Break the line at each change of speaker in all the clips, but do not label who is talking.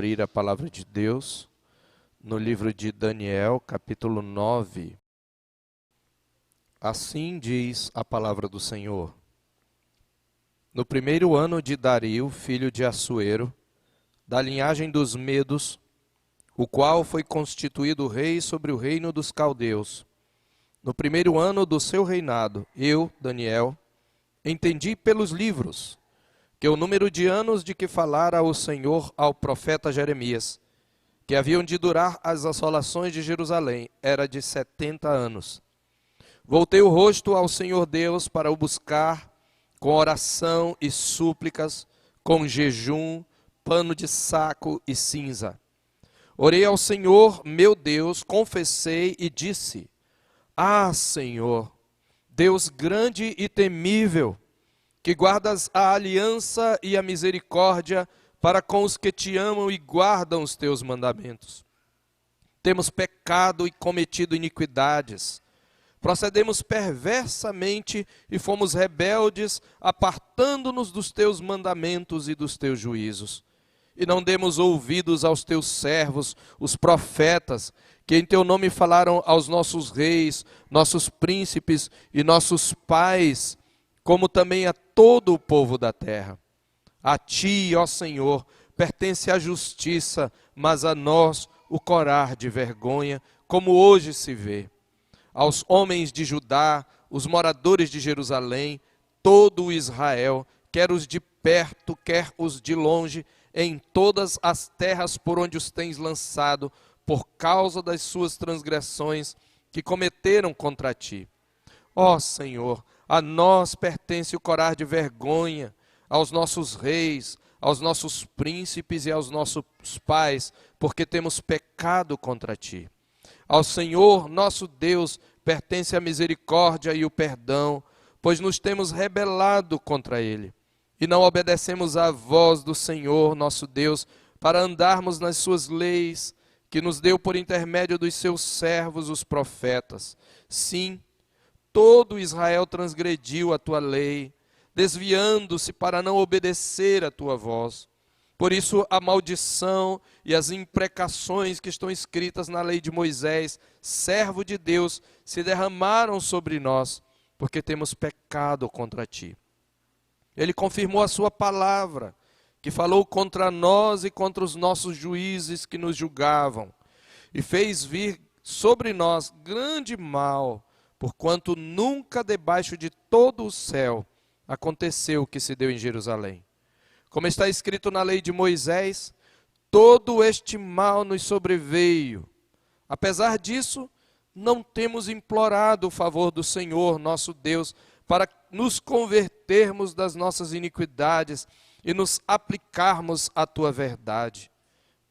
abrir a palavra de Deus no livro de Daniel, capítulo 9. Assim diz a palavra do Senhor. No primeiro ano de Dario, filho de Assuero, da linhagem dos Medos, o qual foi constituído rei sobre o reino dos caldeus, no primeiro ano do seu reinado, eu, Daniel, entendi pelos livros que o número de anos de que falara o Senhor ao profeta Jeremias, que haviam de durar as assolações de Jerusalém, era de 70 anos. Voltei o rosto ao Senhor Deus para o buscar com oração e súplicas, com jejum, pano de saco e cinza. Orei ao Senhor, meu Deus, confessei e disse: Ah, Senhor, Deus grande e temível, que guardas a aliança e a misericórdia para com os que te amam e guardam os teus mandamentos. Temos pecado e cometido iniquidades. Procedemos perversamente e fomos rebeldes, apartando-nos dos teus mandamentos e dos teus juízos. E não demos ouvidos aos teus servos, os profetas, que em teu nome falaram aos nossos reis, nossos príncipes e nossos pais, como também a todo o povo da terra. A ti, ó Senhor, pertence a justiça, mas a nós o corar de vergonha, como hoje se vê. Aos homens de Judá, os moradores de Jerusalém, todo o Israel, quer os de perto, quer os de longe, em todas as terras por onde os tens lançado, por causa das suas transgressões que cometeram contra ti. Ó Senhor, a nós pertence o corar de vergonha, aos nossos reis, aos nossos príncipes e aos nossos pais, porque temos pecado contra ti. Ao Senhor, nosso Deus, pertence a misericórdia e o perdão, pois nos temos rebelado contra ele. E não obedecemos à voz do Senhor, nosso Deus, para andarmos nas suas leis, que nos deu por intermédio dos seus servos, os profetas. Sim, todo Israel transgrediu a tua lei, desviando-se para não obedecer a tua voz. Por isso a maldição e as imprecações que estão escritas na lei de Moisés, servo de Deus, se derramaram sobre nós, porque temos pecado contra ti. Ele confirmou a sua palavra, que falou contra nós e contra os nossos juízes que nos julgavam, e fez vir sobre nós grande mal, porquanto nunca debaixo de todo o céu aconteceu o que se deu em Jerusalém. Como está escrito na lei de Moisés, todo este mal nos sobreveio. Apesar disso, não temos implorado o favor do Senhor, nosso Deus, para nos convertermos das nossas iniquidades e nos aplicarmos à tua verdade.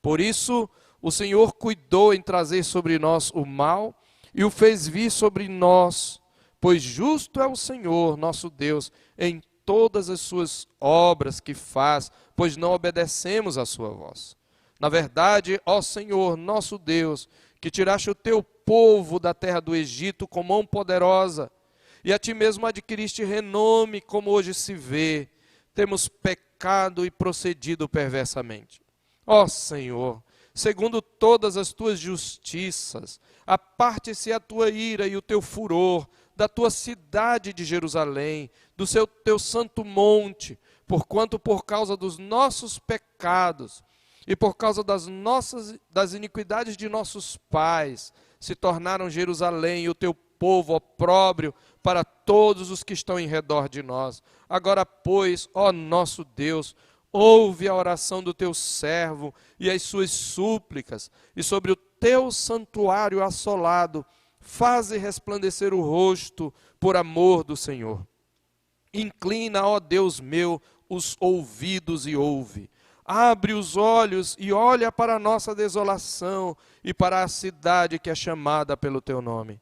Por isso, o Senhor cuidou em trazer sobre nós o mal e o fez vir sobre nós, pois justo é o Senhor, nosso Deus, em todas as suas obras que faz, pois não obedecemos à sua voz. Na verdade, ó Senhor, nosso Deus, que tiraste o teu povo da terra do Egito com mão poderosa, e a ti mesmo adquiriste renome, como hoje se vê, temos pecado e procedido perversamente. Ó Senhor, segundo todas as tuas justiças, aparte-se a tua ira e o teu furor da tua cidade de Jerusalém, do teu santo monte, porquanto por causa dos nossos pecados e por causa das iniquidades de nossos pais, se tornaram Jerusalém e o teu povo opróbrio para todos os que estão em redor de nós. Agora, pois, ó nosso Deus, ouve a oração do teu servo e as suas súplicas, e sobre o teu santuário assolado, faze resplandecer o rosto por amor do Senhor. Inclina, ó Deus meu, os ouvidos e ouve. Abre os olhos e olha para a nossa desolação e para a cidade que é chamada pelo teu nome.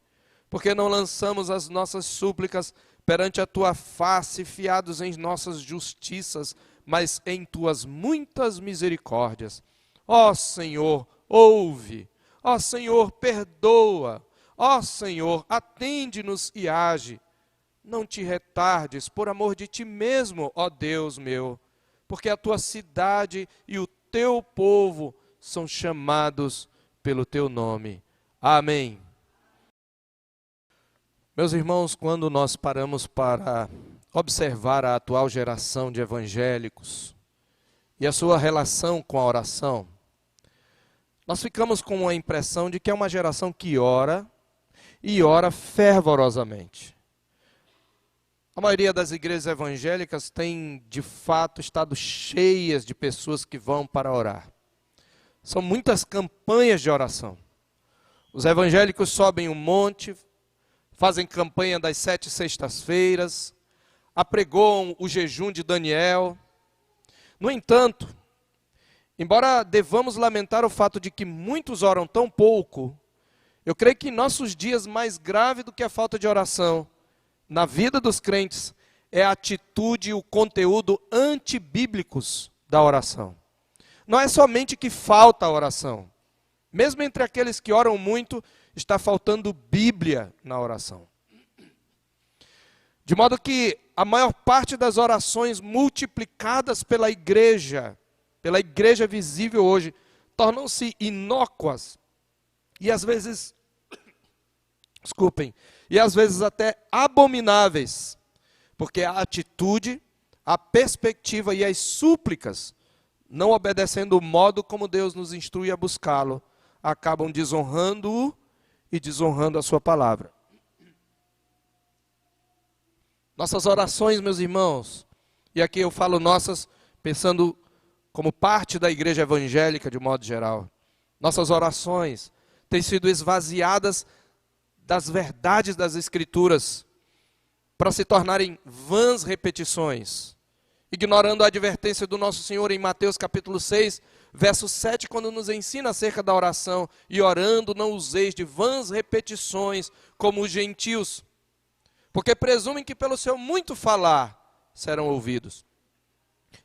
Porque não lançamos as nossas súplicas perante a tua face, fiados em nossas justiças, mas em tuas muitas misericórdias. Ó Senhor, ouve. Ó Senhor, perdoa. Ó Senhor, atende-nos e age. Não te retardes por amor de ti mesmo, ó Deus meu, porque a tua cidade e o teu povo são chamados pelo teu nome. Amém. Meus irmãos, quando nós paramos para observar a atual geração de evangélicos e a sua relação com a oração, nós ficamos com a impressão de que é uma geração que ora e ora fervorosamente. A maioria das igrejas evangélicas tem, de fato, estado cheias de pessoas que vão para orar. São muitas campanhas de oração. Os evangélicos sobem um monte, fazem campanha das 7 sextas-feiras, apregoam o jejum de Daniel. No entanto, embora devamos lamentar o fato de que muitos oram tão pouco, eu creio que em nossos dias mais grave do que a falta de oração na vida dos crentes é a atitude e o conteúdo antibíblicos da oração. Não é somente que falta a oração. Mesmo entre aqueles que oram muito, está faltando Bíblia na oração. De modo que a maior parte das orações multiplicadas pela igreja visível hoje, tornam-se inócuas e às vezes, até abomináveis, porque a atitude, a perspectiva e as súplicas, não obedecendo o modo como Deus nos instrui a buscá-lo, acabam desonrando-o e desonrando a sua palavra. Nossas orações, meus irmãos, e aqui eu falo nossas pensando como parte da igreja evangélica de modo geral, nossas orações têm sido esvaziadas das verdades das Escrituras para se tornarem vãs repetições, ignorando a advertência do nosso Senhor em Mateus capítulo 6, verso 7, quando nos ensina acerca da oração: e orando não useis de vãs repetições como os gentios, porque presumem que pelo seu muito falar serão ouvidos.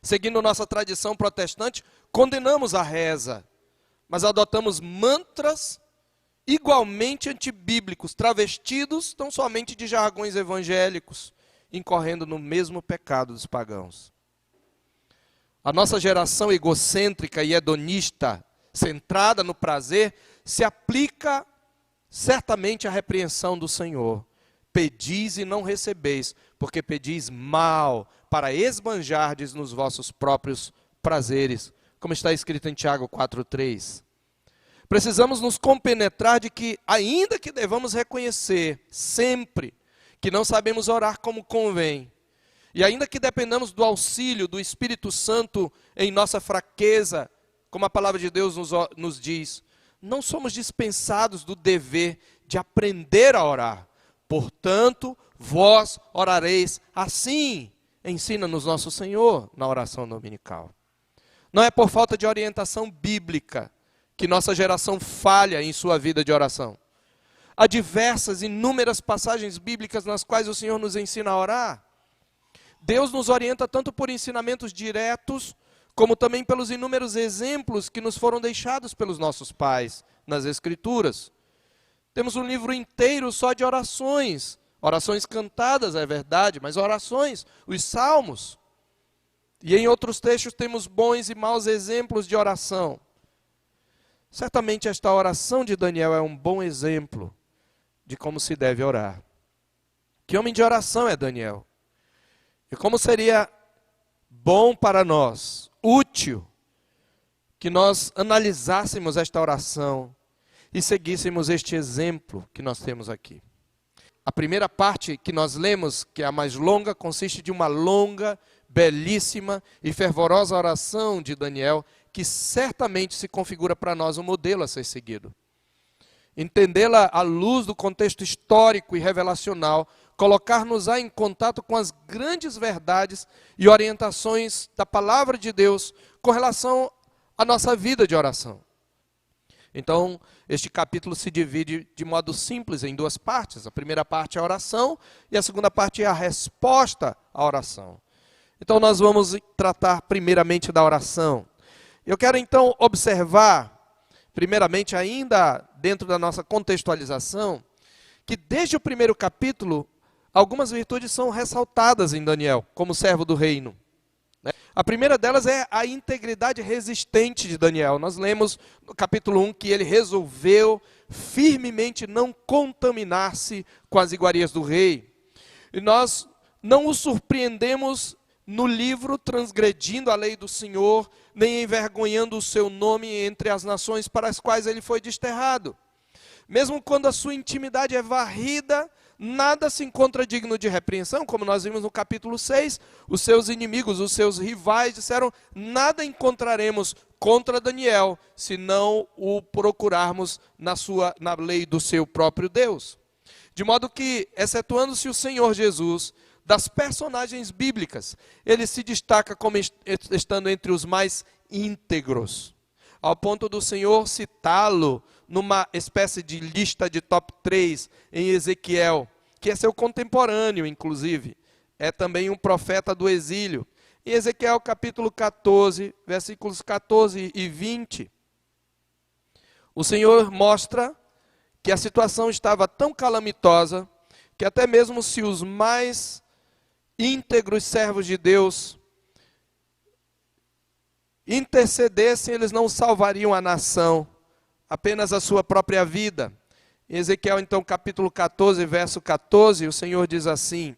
Seguindo nossa tradição protestante, condenamos a reza, mas adotamos mantras igualmente antibíblicos, travestidos tão somente de jargões evangélicos, incorrendo no mesmo pecado dos pagãos. A nossa geração egocêntrica e hedonista, centrada no prazer, se aplica certamente à repreensão do Senhor. Pedis e não recebeis, porque pedis mal, para esbanjardes nos vossos próprios prazeres, como está escrito em Tiago 4,3. Precisamos nos compenetrar de que, ainda que devamos reconhecer sempre que não sabemos orar como convém, e ainda que dependamos do auxílio do Espírito Santo em nossa fraqueza, como a palavra de Deus nos diz, não somos dispensados do dever de aprender a orar. Portanto, vós orareis assim, ensina-nos nosso Senhor na oração dominical. Não é por falta de orientação bíblica que nossa geração falha em sua vida de oração. Há diversas, inúmeras passagens bíblicas nas quais o Senhor nos ensina a orar. Deus nos orienta tanto por ensinamentos diretos, como também pelos inúmeros exemplos que nos foram deixados pelos nossos pais nas Escrituras. Temos um livro inteiro só de orações. Orações cantadas, é verdade, mas orações, os salmos. E em outros textos temos bons e maus exemplos de oração. Certamente esta oração de Daniel é um bom exemplo de como se deve orar. Que homem de oração é Daniel? E como seria bom para nós, útil, que nós analisássemos esta oração e seguíssemos este exemplo que nós temos aqui. A primeira parte que nós lemos, que é a mais longa, consiste de uma longa, belíssima e fervorosa oração de Daniel, que certamente se configura para nós um modelo a ser seguido. Entendê-la à luz do contexto histórico e revelacional, colocar-nos-á em contato com as grandes verdades e orientações da palavra de Deus com relação à nossa vida de oração. Então, este capítulo se divide de modo simples em duas partes. A primeira parte é a oração e a segunda parte é a resposta à oração. Então, nós vamos tratar primeiramente da oração. Eu quero então observar, primeiramente ainda dentro da nossa contextualização, que desde o primeiro capítulo, algumas virtudes são ressaltadas em Daniel, como servo do reino. A primeira delas é a integridade resistente de Daniel. Nós lemos no capítulo 1 que ele resolveu firmemente não contaminar-se com as iguarias do rei. E nós não o surpreendemos no livro transgredindo a lei do Senhor, nem envergonhando o seu nome entre as nações para as quais ele foi desterrado. Mesmo quando a sua intimidade é varrida, nada se encontra digno de repreensão, como nós vimos no capítulo 6, os seus inimigos, os seus rivais disseram, nada encontraremos contra Daniel, se não o procurarmos na lei do seu próprio Deus. De modo que, excetuando-se o Senhor Jesus, das personagens bíblicas, ele se destaca como estando entre os mais íntegros, ao ponto do Senhor citá-lo numa espécie de lista de top 3 em Ezequiel, que é seu contemporâneo, inclusive. É também um profeta do exílio. Em Ezequiel capítulo 14, versículos 14 e 20, o Senhor mostra que a situação estava tão calamitosa, que até mesmo se os mais íntegros servos de Deus intercedessem, eles não salvariam a nação, apenas a sua própria vida. Em Ezequiel, então, capítulo 14, verso 14, o Senhor diz assim,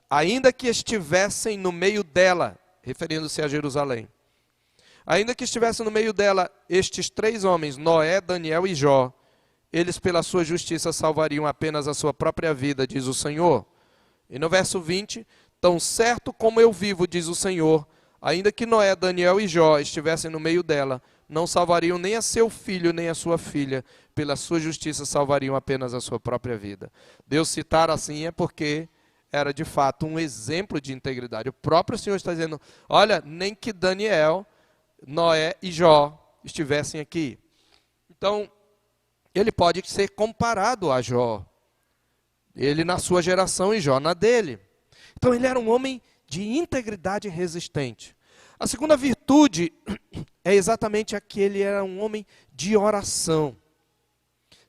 ainda que estivessem no meio dela, referindo-se a Jerusalém, ainda que estivessem no meio dela estes 3 homens, Noé, Daniel e Jó, eles pela sua justiça salvariam apenas a sua própria vida, diz o Senhor. E no verso 20, tão certo como eu vivo, diz o Senhor, ainda que Noé, Daniel e Jó estivessem no meio dela, não salvariam nem a seu filho, nem a sua filha. Pela sua justiça salvariam apenas a sua própria vida. Deus citar assim é porque era de fato um exemplo de integridade. O próprio Senhor está dizendo, olha, nem que Daniel, Noé e Jó estivessem aqui. Então, ele pode ser comparado a Jó. Ele na sua geração e Jó na dele. Então, ele era um homem de integridade resistente. A segunda virtude é exatamente a que ele era um homem de oração.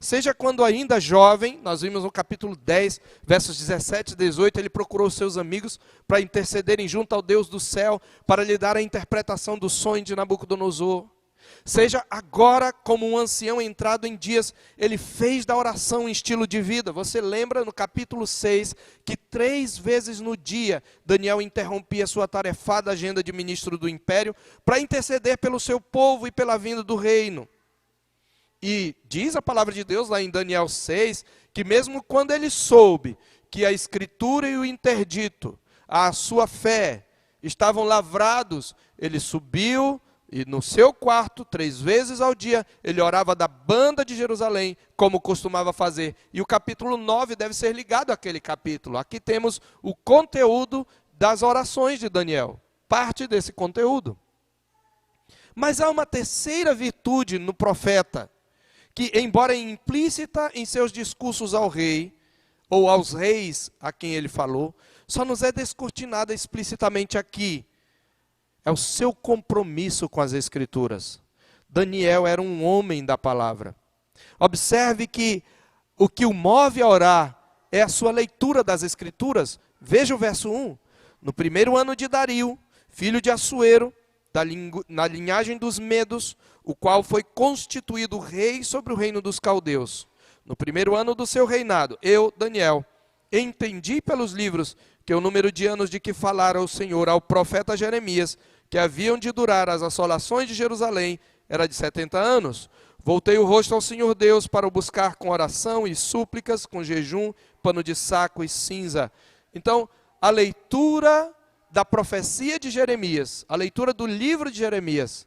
Seja quando ainda jovem, nós vimos no capítulo 10, versos 17 e 18, ele procurou seus amigos para intercederem junto ao Deus do céu, para lhe dar a interpretação do sonho de Nabucodonosor. Seja agora como um ancião entrado em dias, ele fez da oração um estilo de vida. Você lembra no capítulo 6 que 3 vezes no dia Daniel interrompia sua tarefada agenda de ministro do império para interceder pelo seu povo e pela vinda do reino. E diz a palavra de Deus lá em Daniel 6, que mesmo quando ele soube que a escritura e o interdito, a sua fé, estavam lavrados, ele subiu e no seu quarto, 3 vezes ao dia, ele orava da banda de Jerusalém, como costumava fazer. E o capítulo 9 deve ser ligado àquele capítulo. Aqui temos o conteúdo das orações de Daniel, parte desse conteúdo. Mas há uma terceira virtude no profeta, que embora implícita em seus discursos ao rei, ou aos reis a quem ele falou, só nos é descortinada explicitamente aqui. É o seu compromisso com as Escrituras. Daniel era um homem da palavra. Observe que o que o move a orar é a sua leitura das Escrituras. Veja o verso 1. No primeiro ano de Dario, filho de Assuero, na linhagem dos Medos, o qual foi constituído rei sobre o reino dos caldeus. No primeiro ano do seu reinado, eu, Daniel, entendi pelos livros que o número de anos de que falara o Senhor ao profeta Jeremias, que haviam de durar as assolações de Jerusalém, era de 70 anos. Voltei o rosto ao Senhor Deus para o buscar com oração e súplicas, com jejum, pano de saco e cinza. Então, a leitura da profecia de Jeremias, a leitura do livro de Jeremias,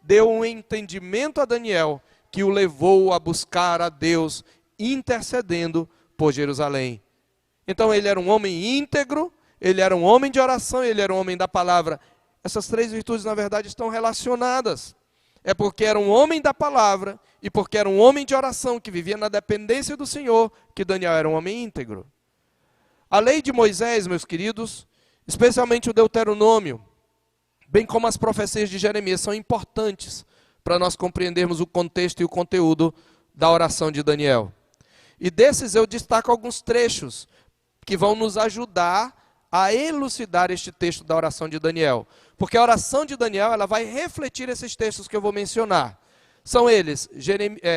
deu um entendimento a Daniel, que o levou a buscar a Deus, intercedendo por Jerusalém. Então, ele era um homem íntegro, ele era um homem de oração, ele era um homem da palavra. Essas 3 virtudes, na verdade, estão relacionadas. É porque era um homem da palavra e porque era um homem de oração que vivia na dependência do Senhor, que Daniel era um homem íntegro. A lei de Moisés, meus queridos, especialmente o Deuteronômio, bem como as profecias de Jeremias, são importantes para nós compreendermos o contexto e o conteúdo da oração de Daniel. E desses eu destaco alguns trechos que vão nos ajudar a elucidar este texto da oração de Daniel. Porque a oração de Daniel ela vai refletir esses textos que eu vou mencionar. São eles,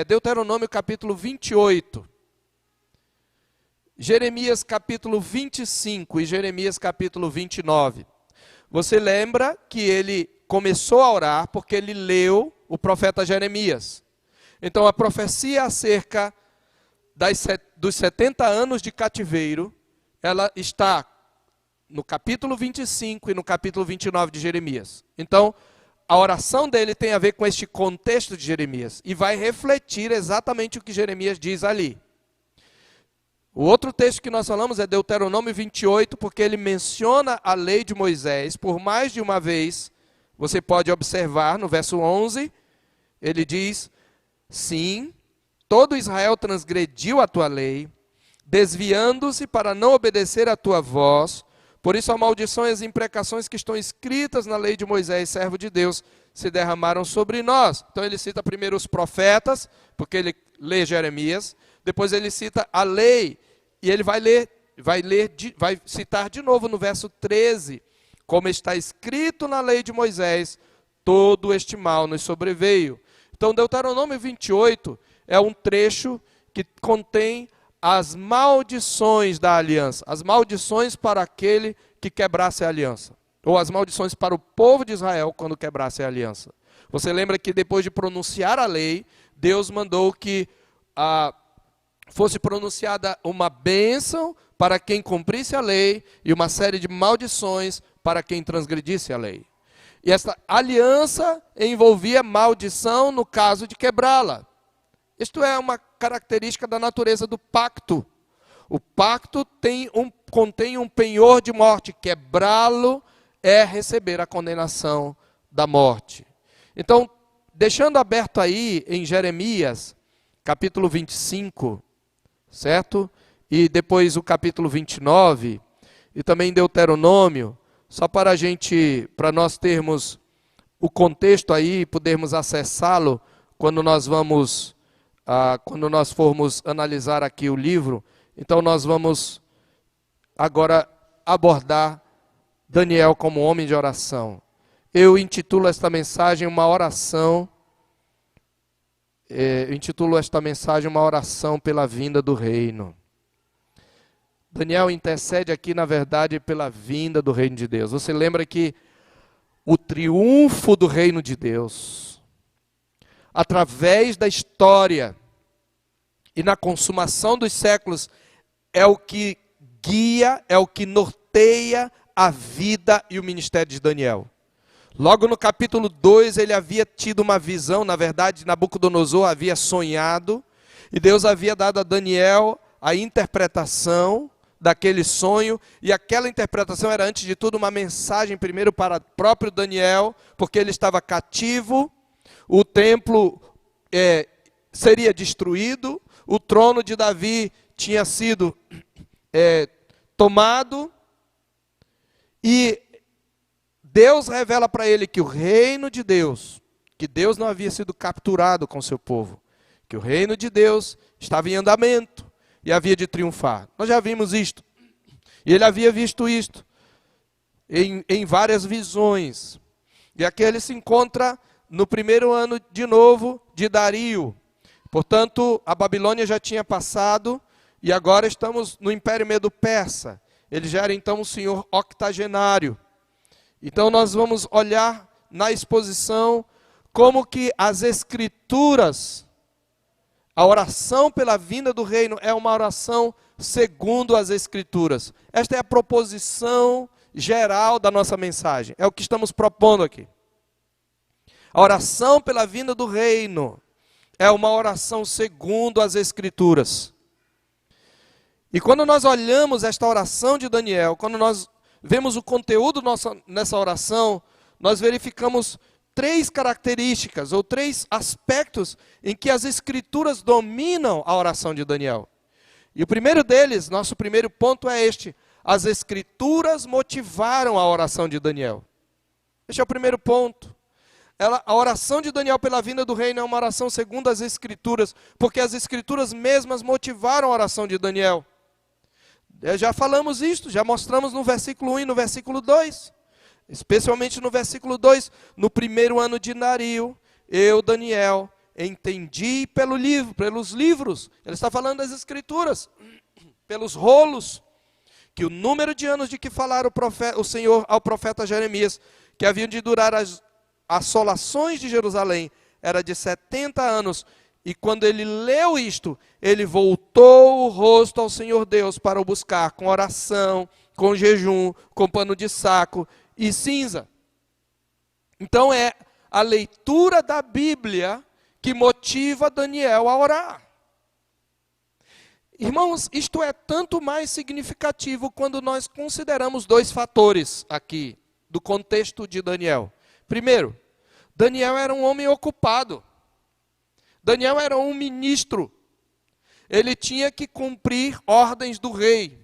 Deuteronômio capítulo 28, Jeremias capítulo 25 e Jeremias capítulo 29. Você lembra que ele começou a orar porque ele leu o profeta Jeremias. Então a profecia acerca dos 70 anos de cativeiro, ela está no capítulo 25 e no capítulo 29 de Jeremias. Então, a oração dele tem a ver com este contexto de Jeremias e vai refletir exatamente o que Jeremias diz ali. O outro texto que nós falamos é Deuteronômio 28, porque ele menciona a lei de Moisés por mais de uma vez. Você pode observar no verso 11, ele diz: sim, todo Israel transgrediu a tua lei, desviando-se para não obedecer a tua voz. Por isso a maldição e as imprecações que estão escritas na lei de Moisés, servo de Deus, se derramaram sobre nós. Então ele cita primeiro os profetas, porque ele lê Jeremias. Depois ele cita a lei, e ele vai citar de novo no verso 13, como está escrito na lei de Moisés, todo este mal nos sobreveio. Então Deuteronômio 28 é um trecho que contém as maldições da aliança, as maldições para aquele que quebrasse a aliança, ou as maldições para o povo de Israel quando quebrasse a aliança. Você lembra que depois de pronunciar a lei, Deus mandou que fosse pronunciada uma bênção para quem cumprisse a lei e uma série de maldições para quem transgredisse a lei. E esta aliança envolvia maldição no caso de quebrá-la. Isto é uma característica da natureza do pacto. O pacto contém um penhor de morte. Quebrá-lo é receber a condenação da morte. Então, deixando aberto aí em Jeremias, capítulo 25, certo? E depois o capítulo 29, e também Deuteronômio, só para nós termos o contexto aí e podermos acessá-lo quando nós formos analisar aqui o livro. Então nós vamos agora abordar Daniel como homem de oração. Eu intitulo esta mensagem uma oração pela vinda do reino. Daniel intercede aqui, na verdade, pela vinda do reino de Deus. Você lembra que o triunfo do reino de Deus, através da história e na consumação dos séculos, é o que guia, é o que norteia a vida e o ministério de Daniel. Logo no capítulo 2, ele havia tido uma visão, na verdade, Nabucodonosor havia sonhado, e Deus havia dado a Daniel a interpretação daquele sonho, e aquela interpretação era, antes de tudo, uma mensagem primeiro para o próprio Daniel, porque ele estava cativo, o templo seria destruído, o trono de Davi tinha sido tomado, e Deus revela para ele que o reino de Deus, que Deus não havia sido capturado com seu povo, que o reino de Deus estava em andamento e havia de triunfar. Nós já vimos isto. E ele havia visto isto em várias visões. E aqui ele se encontra no primeiro ano de novo de Dario. Portanto, a Babilônia já tinha passado e agora estamos no Império Medo-Persa. Ele já era então um senhor octogenário. Então nós vamos olhar na exposição como que as Escrituras, a oração pela vinda do reino é uma oração segundo as Escrituras. Esta é a proposição geral da nossa mensagem. É o que estamos propondo aqui. A oração pela vinda do reino é uma oração segundo as Escrituras. E quando nós olhamos esta oração de Daniel, quando nós vemos o conteúdo nessa oração, nós verificamos três características, ou três aspectos em que as Escrituras dominam a oração de Daniel. E o primeiro deles, nosso primeiro ponto é este: as Escrituras motivaram a oração de Daniel. Este é o primeiro ponto. A oração de Daniel pela vinda do reino é uma oração segundo as Escrituras, porque as Escrituras mesmas motivaram a oração de Daniel. Já falamos isto, já mostramos no versículo 1 e no versículo 2. Especialmente no versículo 2, no primeiro ano de Dario, eu, Daniel, entendi pelos livros, ele está falando das escrituras, pelos rolos, que o número de anos de que falara o Senhor ao profeta Jeremias, que haviam de durar as assolações de Jerusalém, era de 70 anos, e quando ele leu isto, ele voltou o rosto ao Senhor Deus para o buscar com oração, com jejum, com pano de saco e cinza. Então é a leitura da Bíblia que motiva Daniel a orar. Irmãos, isto é tanto mais significativo quando nós consideramos dois fatores aqui do contexto de Daniel. Primeiro, Daniel era um homem ocupado. Daniel era um ministro. Ele tinha que cumprir ordens do rei.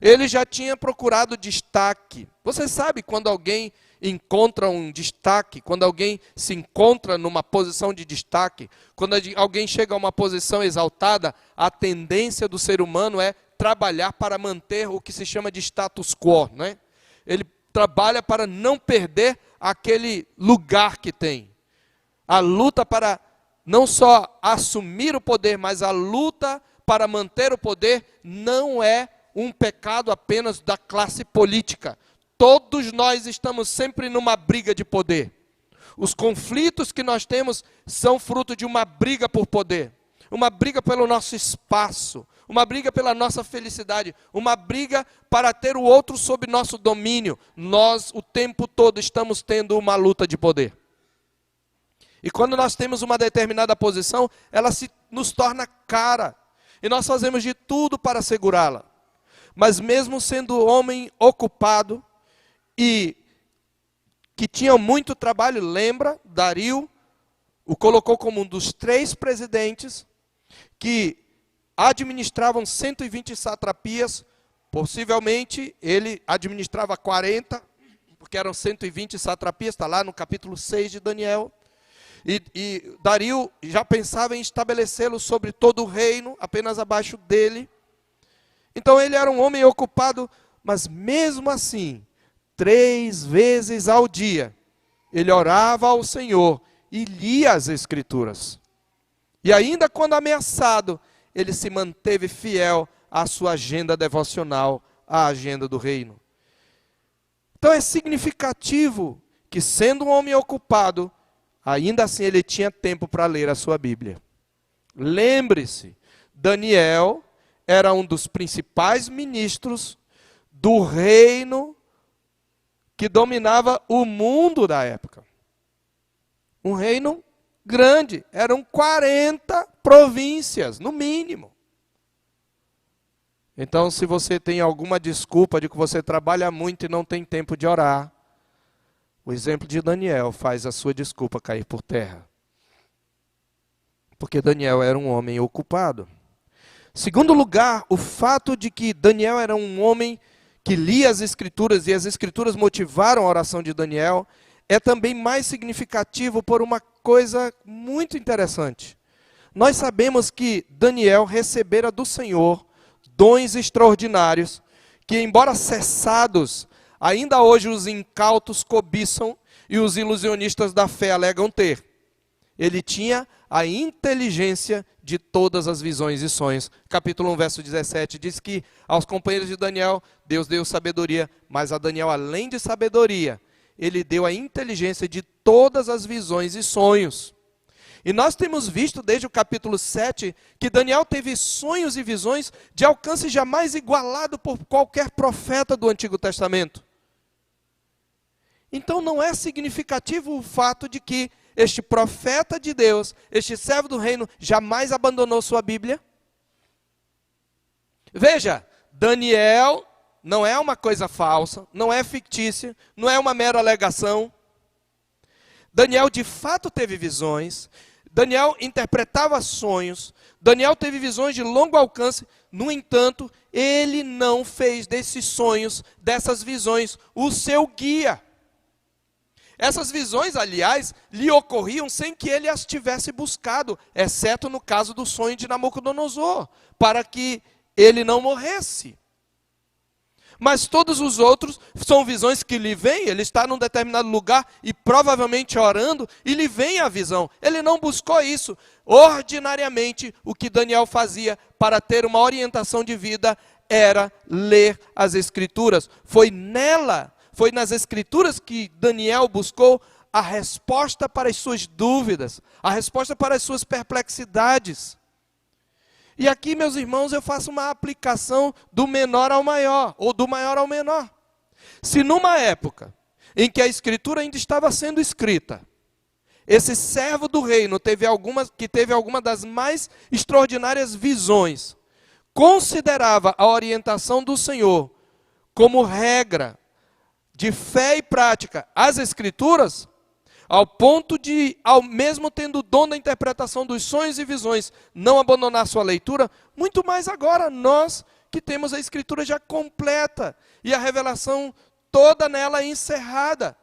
Ele já tinha procurado destaque. Você sabe quando alguém encontra um destaque, quando alguém se encontra numa posição de destaque, quando alguém chega a uma posição exaltada, a tendência do ser humano é trabalhar para manter o que se chama de status quo, né? Ele trabalha para não perder aquele lugar que tem. A luta para não só assumir o poder, mas a luta para manter o poder não é um pecado apenas da classe política. Todos nós estamos sempre numa briga de poder. Os conflitos que nós temos são fruto de uma briga por poder, uma briga pelo nosso espaço, uma briga pela nossa felicidade, uma briga para ter o outro sob nosso domínio. Nós, o tempo todo, estamos tendo uma luta de poder. E quando nós temos uma determinada posição, ela nos torna cara. E nós fazemos de tudo para segurá-la. Mas mesmo sendo homem ocupado e que tinha muito trabalho, lembra, Dario o colocou como um dos 3 presidentes que administravam 120 satrapias. Possivelmente ele administrava 40, porque eram 120 satrapias, está lá no capítulo 6 de Daniel. E Dario já pensava em estabelecê-lo sobre todo o reino, apenas abaixo dele. Então ele era um homem ocupado, mas mesmo assim, 3 vezes ao dia, ele orava ao Senhor e lia as Escrituras. E ainda quando ameaçado, ele se manteve fiel à sua agenda devocional, à agenda do reino. Então é significativo que, sendo um homem ocupado, ainda assim ele tinha tempo para ler a sua Bíblia. Lembre-se, Daniel era um dos principais ministros do reino que dominava o mundo da época. Um reino grande, eram 40 províncias, no mínimo. Então, se você tem alguma desculpa de que você trabalha muito e não tem tempo de orar, o exemplo de Daniel faz a sua desculpa cair por terra. Porque Daniel era um homem ocupado. Segundo lugar, o fato de que Daniel era um homem que lia as Escrituras e as Escrituras motivaram a oração de Daniel, é também mais significativo por uma coisa muito interessante. Nós sabemos que Daniel recebera do Senhor dons extraordinários, que embora cessados, ainda hoje os incautos cobiçam e os ilusionistas da fé alegam ter. Ele tinha a inteligência de todas as visões e sonhos. Capítulo 1, verso 17, diz que aos companheiros de Daniel, Deus deu sabedoria, mas a Daniel, além de sabedoria, ele deu a inteligência de todas as visões e sonhos. E nós temos visto desde o capítulo 7 que Daniel teve sonhos e visões de alcance jamais igualado por qualquer profeta do Antigo Testamento. Então não é significativo o fato de que este profeta de Deus, este servo do reino, jamais abandonou sua Bíblia? Veja, Daniel não é uma coisa falsa, não é fictícia, não é uma mera alegação. Daniel de fato teve visões, Daniel interpretava sonhos, Daniel teve visões de longo alcance. No entanto, ele não fez desses sonhos, dessas visões, o seu guia. Essas visões, aliás, lhe ocorriam sem que ele as tivesse buscado, exceto no caso do sonho de Nabucodonosor, para que ele não morresse. Mas todos os outros são visões que lhe vêm, ele está num determinado lugar e provavelmente orando, e lhe vem a visão. Ele não buscou isso. Ordinariamente, o que Daniel fazia para ter uma orientação de vida era ler as Escrituras. Foi nas Escrituras que Daniel buscou a resposta para as suas dúvidas, a resposta para as suas perplexidades. E aqui, meus irmãos, eu faço uma aplicação do menor ao maior, ou do maior ao menor. Se numa época em que a Escritura ainda estava sendo escrita, esse servo do reino teve alguma das mais extraordinárias visões, considerava a orientação do Senhor como regra de fé e prática as Escrituras, ao ponto de, ao mesmo tendo o dom da interpretação dos sonhos e visões, não abandonar sua leitura, muito mais agora nós que temos a Escritura já completa e a revelação toda nela encerrada.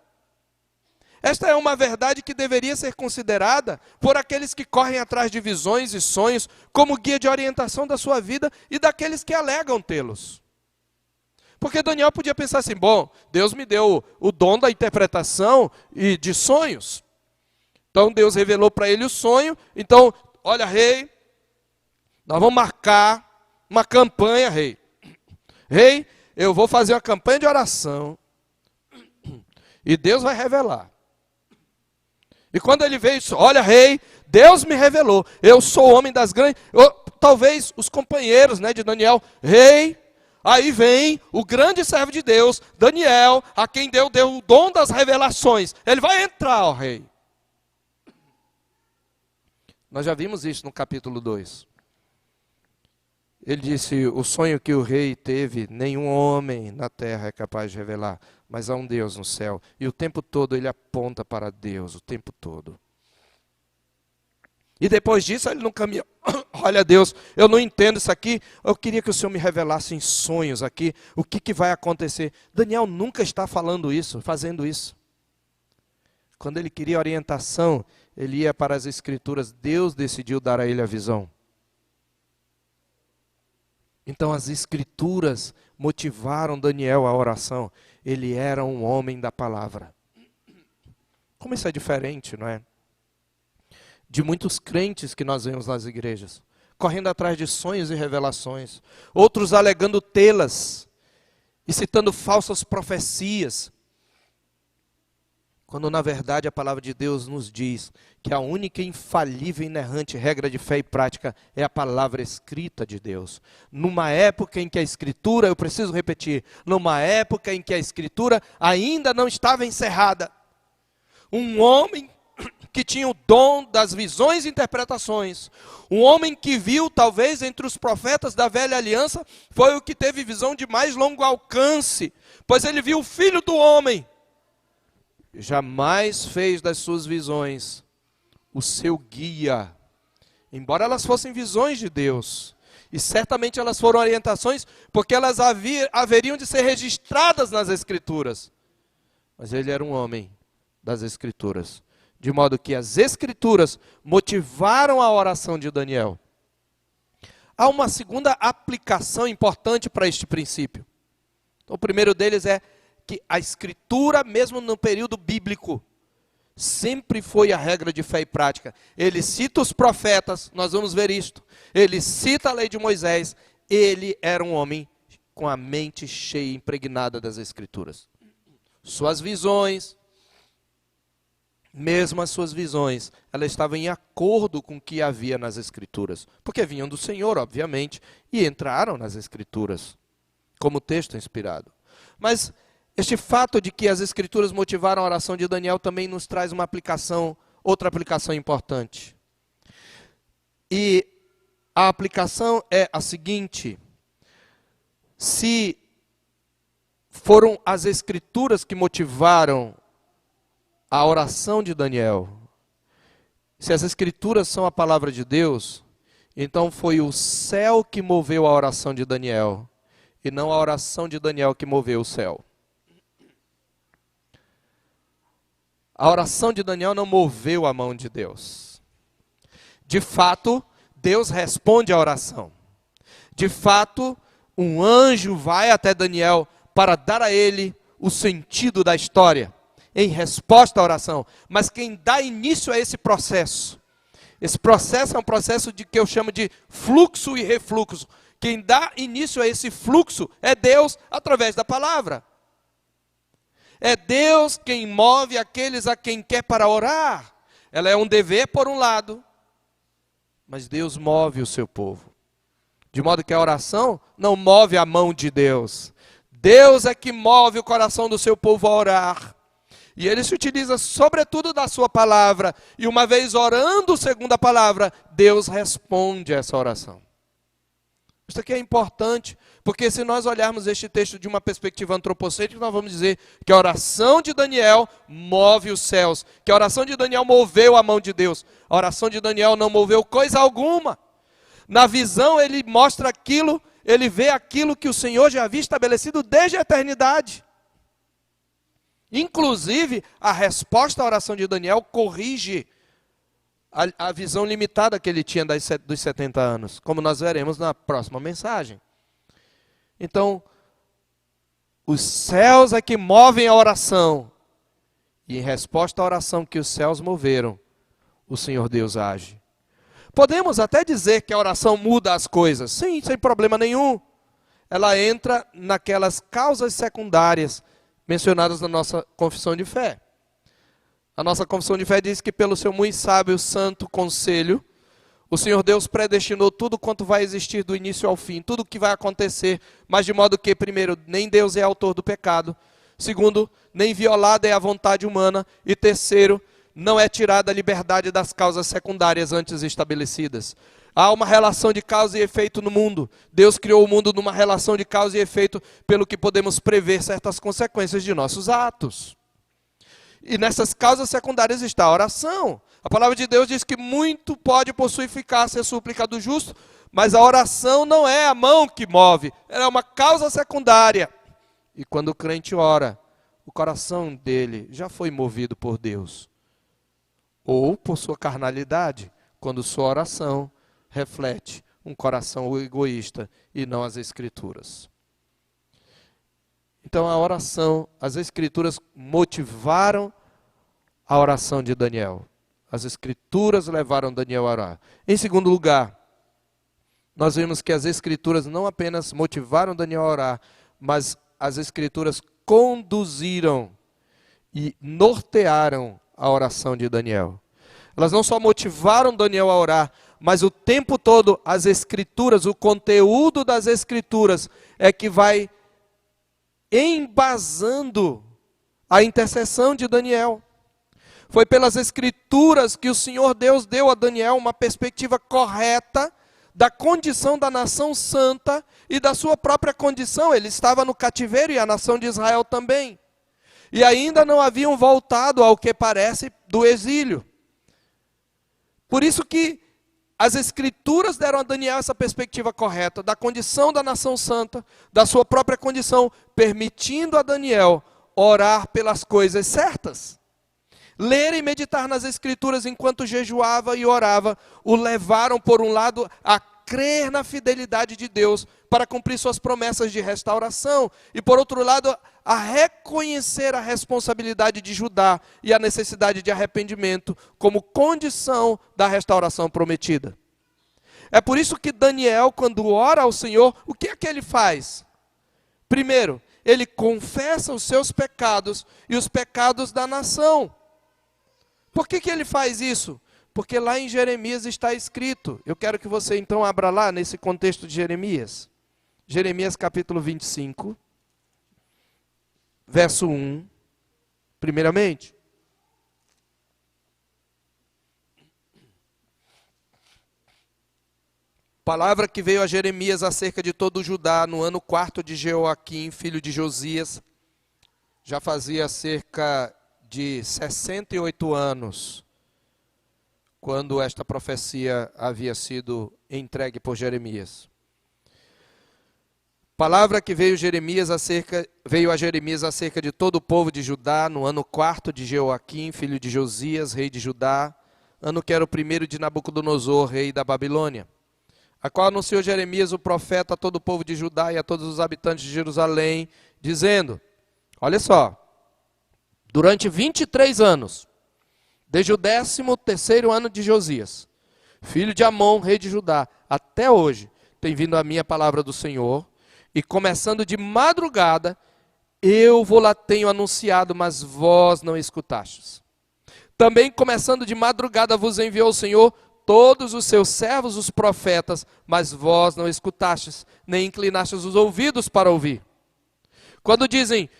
Esta é uma verdade que deveria ser considerada por aqueles que correm atrás de visões e sonhos como guia de orientação da sua vida e daqueles que alegam tê-los. Porque Daniel podia pensar assim, bom, Deus me deu o dom da interpretação e de sonhos. Então Deus revelou para ele o sonho. Então, olha, rei, nós vamos marcar uma campanha, rei. Rei, eu vou fazer uma campanha de oração. E Deus vai revelar. E quando ele veio, olha, rei, Deus me revelou. Eu sou o homem das grandes... talvez os companheiros, de Daniel, rei... Aí vem o grande servo de Deus, Daniel, a quem Deus deu o dom das revelações. Ele vai entrar, ó rei. Nós já vimos isso no capítulo 2. Ele disse, o sonho que o rei teve, nenhum homem na terra é capaz de revelar, mas há um Deus no céu. E o tempo todo ele aponta para Deus, o tempo todo. E depois disso ele não caminha. Olha Deus, eu não entendo isso aqui. Eu queria que o Senhor me revelasse em sonhos aqui o que vai acontecer. Daniel nunca está falando isso, fazendo isso. Quando ele queria orientação, ele ia para as Escrituras. Deus decidiu dar a ele a visão. Então as Escrituras motivaram Daniel à oração. Ele era um homem da palavra. Como isso é diferente, não é? De muitos crentes que nós vemos nas igrejas, correndo atrás de sonhos e revelações, outros alegando tê-las e citando falsas profecias, quando na verdade a palavra de Deus nos diz que a única infalível e inerrante regra de fé e prática é a palavra escrita de Deus. Numa época em que a Escritura, eu preciso repetir, numa época em que a Escritura ainda não estava encerrada, um homem que tinha o dom das visões e interpretações, um homem que viu, talvez entre os profetas da velha aliança, foi o que teve visão de mais longo alcance, pois ele viu o Filho do Homem. Jamais fez das suas visões o seu guia, embora elas fossem visões de Deus, e certamente elas foram orientações, porque elas haveriam de ser registradas nas Escrituras, mas ele era um homem das Escrituras, de modo que as Escrituras motivaram a oração de Daniel. Há uma segunda aplicação importante para este princípio. Então, o primeiro deles é que a Escritura, mesmo no período bíblico, sempre foi a regra de fé e prática. Ele cita os profetas, nós vamos ver isto. Ele cita a lei de Moisés. Ele era um homem com a mente cheia, impregnada das Escrituras. Suas visões, mesmo as suas visões, elas estavam em acordo com o que havia nas Escrituras. Porque vinham do Senhor, obviamente, e entraram nas Escrituras, como texto inspirado. Mas este fato de que as Escrituras motivaram a oração de Daniel também nos traz uma aplicação, outra aplicação importante. E a aplicação é a seguinte: se foram as Escrituras que motivaram a oração de Daniel, se as Escrituras são a palavra de Deus, então foi o céu que moveu a oração de Daniel, e não a oração de Daniel que moveu o céu. A oração de Daniel não moveu a mão de Deus. De fato, Deus responde à oração. De fato, um anjo vai até Daniel para dar a ele o sentido da história, em resposta à oração. Mas quem dá início a esse processo é um processo de que eu chamo de fluxo e refluxo. Quem dá início a esse fluxo é Deus através da palavra. É Deus quem move aqueles a quem quer para orar. Ela é um dever por um lado, mas Deus move o seu povo. De modo que a oração não move a mão de Deus. Deus é que move o coração do seu povo a orar. E ele se utiliza sobretudo da sua palavra. E uma vez orando segundo a palavra, Deus responde a essa oração. Isso aqui é importante, porque se nós olharmos este texto de uma perspectiva antropocêntrica, nós vamos dizer que a oração de Daniel move os céus, que a oração de Daniel moveu a mão de Deus. A oração de Daniel não moveu coisa alguma. Na visão ele mostra aquilo, ele vê aquilo que o Senhor já havia estabelecido desde a eternidade. Inclusive, a resposta à oração de Daniel corrige a visão limitada que ele tinha dos 70 anos, como nós veremos na próxima mensagem. Então, os céus é que movem a oração, e em resposta à oração que os céus moveram, o Senhor Deus age. Podemos até dizer que a oração muda as coisas, sim, sem problema nenhum. Ela entra naquelas causas secundárias mencionadas na nossa confissão de fé. A nossa confissão de fé diz que pelo seu muito sábio santo conselho, o Senhor Deus predestinou tudo quanto vai existir do início ao fim, tudo o que vai acontecer, mas de modo que, primeiro, nem Deus é autor do pecado, segundo, nem violada é a vontade humana, e terceiro, não é tirada a liberdade das causas secundárias antes estabelecidas. Há uma relação de causa e efeito no mundo. Deus criou o mundo numa relação de causa e efeito, pelo que podemos prever certas consequências de nossos atos. E nessas causas secundárias está a oração. A palavra de Deus diz que muito pode possuir eficácia a súplica do justo, mas a oração não é a mão que move, ela é uma causa secundária. E quando o crente ora, o coração dele já foi movido por Deus. Ou por sua carnalidade, quando sua oração reflete um coração egoísta e não as Escrituras. Então a oração, as Escrituras motivaram a oração de Daniel. As Escrituras levaram Daniel a orar. Em segundo lugar, nós vemos que as Escrituras não apenas motivaram Daniel a orar, mas as Escrituras conduziram e nortearam a oração de Daniel. Elas não só motivaram Daniel a orar, mas o tempo todo as Escrituras, o conteúdo das Escrituras é que vai embasando a intercessão de Daniel. Foi pelas Escrituras que o Senhor Deus deu a Daniel uma perspectiva correta da condição da nação santa e da sua própria condição. Ele estava no cativeiro e a nação de Israel também. E ainda não haviam voltado ao que parece do exílio. Por isso que as Escrituras deram a Daniel essa perspectiva correta da condição da nação santa, da sua própria condição, permitindo a Daniel orar pelas coisas certas. Ler e meditar nas Escrituras enquanto jejuava e orava, o levaram, por um lado, a crer na fidelidade de Deus para cumprir suas promessas de restauração, e por outro lado, a reconhecer a responsabilidade de Judá e a necessidade de arrependimento como condição da restauração prometida. É por isso que Daniel, quando ora ao Senhor, o que é que ele faz? Primeiro, ele confessa os seus pecados e os pecados da nação. Por que ele faz isso? Porque lá em Jeremias está escrito. Eu quero que você então abra lá nesse contexto de Jeremias. Jeremias capítulo 25, verso 1, primeiramente. Palavra que veio a Jeremias acerca de todo o Judá no ano 4 de Jeoaquim, filho de Josias. Já fazia cerca de 68 anos, quando esta profecia havia sido entregue por Jeremias. Palavra que veio a Jeremias acerca de todo o povo de Judá, no ano 4 de Jeoaquim, filho de Josias, rei de Judá, ano que era o primeiro de Nabucodonosor, rei da Babilônia, a qual anunciou Jeremias o profeta a todo o povo de Judá e a todos os habitantes de Jerusalém dizendo, olha só, durante 23 anos, desde o 13º ano de Josias, filho de Amon, rei de Judá, até hoje, tem vindo a minha palavra do Senhor, e começando de madrugada, eu vou lá tenho anunciado, mas vós não escutastes. Também começando de madrugada vos enviou o Senhor todos os seus servos, os profetas, mas vós não escutastes, nem inclinastes os ouvidos para ouvir. Quando diziam,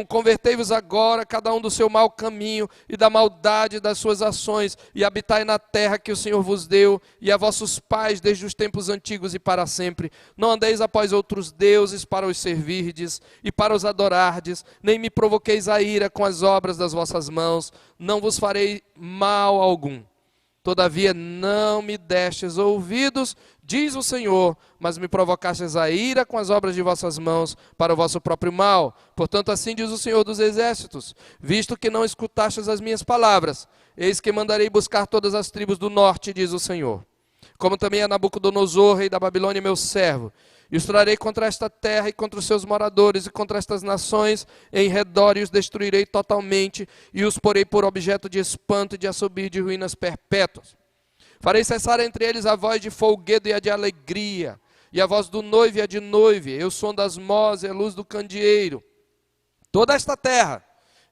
convertei-vos agora, cada um do seu mau caminho e da maldade das suas ações, e habitai na terra que o Senhor vos deu, e a vossos pais desde os tempos antigos e para sempre. Não andeis após outros deuses para os servirdes e para os adorardes, nem me provoqueis a ira com as obras das vossas mãos, não vos farei mal algum. Todavia não me destes ouvidos, diz o Senhor, mas me provocastes a ira com as obras de vossas mãos para o vosso próprio mal. Portanto, assim diz o Senhor dos Exércitos, visto que não escutastes as minhas palavras, eis que mandarei buscar todas as tribos do norte, diz o Senhor. Como também a Nabucodonosor, rei da Babilônia, meu servo. E os trarei contra esta terra e contra os seus moradores e contra estas nações em redor, e os destruirei totalmente, e os porei por objeto de espanto e de assobio de ruínas perpétuas. Farei cessar entre eles a voz de folguedo e a de alegria, e a voz do noivo e a de noiva, e o som das mozes e a luz do candeeiro. Toda esta terra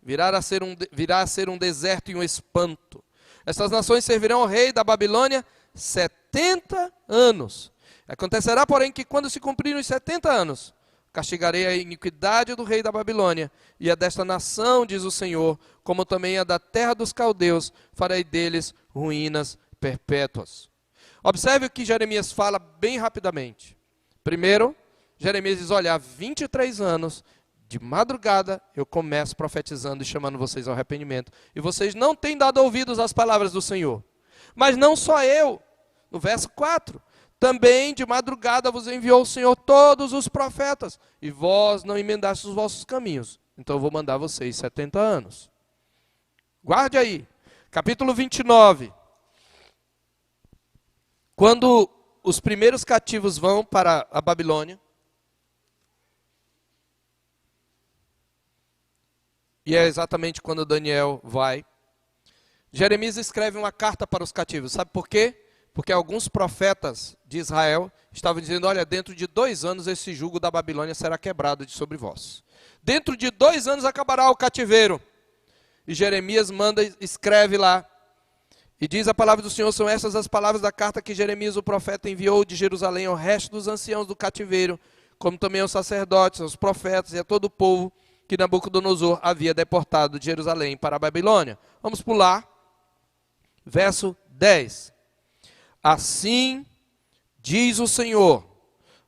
virá a ser um deserto e um espanto. Estas nações servirão ao rei da Babilônia 70 anos. Acontecerá, porém, que quando se cumprirem os 70 anos, castigarei a iniquidade do rei da Babilônia e a desta nação, diz o Senhor, como também a da terra dos caldeus, farei deles ruínas perpétuas. Observe o que Jeremias fala bem rapidamente. Primeiro, Jeremias diz, olha, há 23 anos, de madrugada, eu começo profetizando e chamando vocês ao arrependimento. E vocês não têm dado ouvidos às palavras do Senhor. Mas não só eu. No verso 4, também de madrugada vos enviou o Senhor todos os profetas, e vós não emendastes os vossos caminhos. Então eu vou mandar vocês 70 anos. Guarde aí, capítulo 29. Quando os primeiros cativos vão para a Babilônia, e é exatamente quando Daniel vai, Jeremias escreve uma carta para os cativos. Sabe por quê? Porque alguns profetas de Israel estavam dizendo, olha, dentro de 2 anos esse jugo da Babilônia será quebrado de sobre vós. Dentro de 2 anos acabará o cativeiro. E Jeremias escreve lá, e diz a palavra do Senhor, são essas as palavras da carta que Jeremias o profeta enviou de Jerusalém ao resto dos anciãos do cativeiro, como também aos sacerdotes, aos profetas e a todo o povo que Nabucodonosor havia deportado de Jerusalém para a Babilônia. Vamos pular, verso 10. Assim diz o Senhor,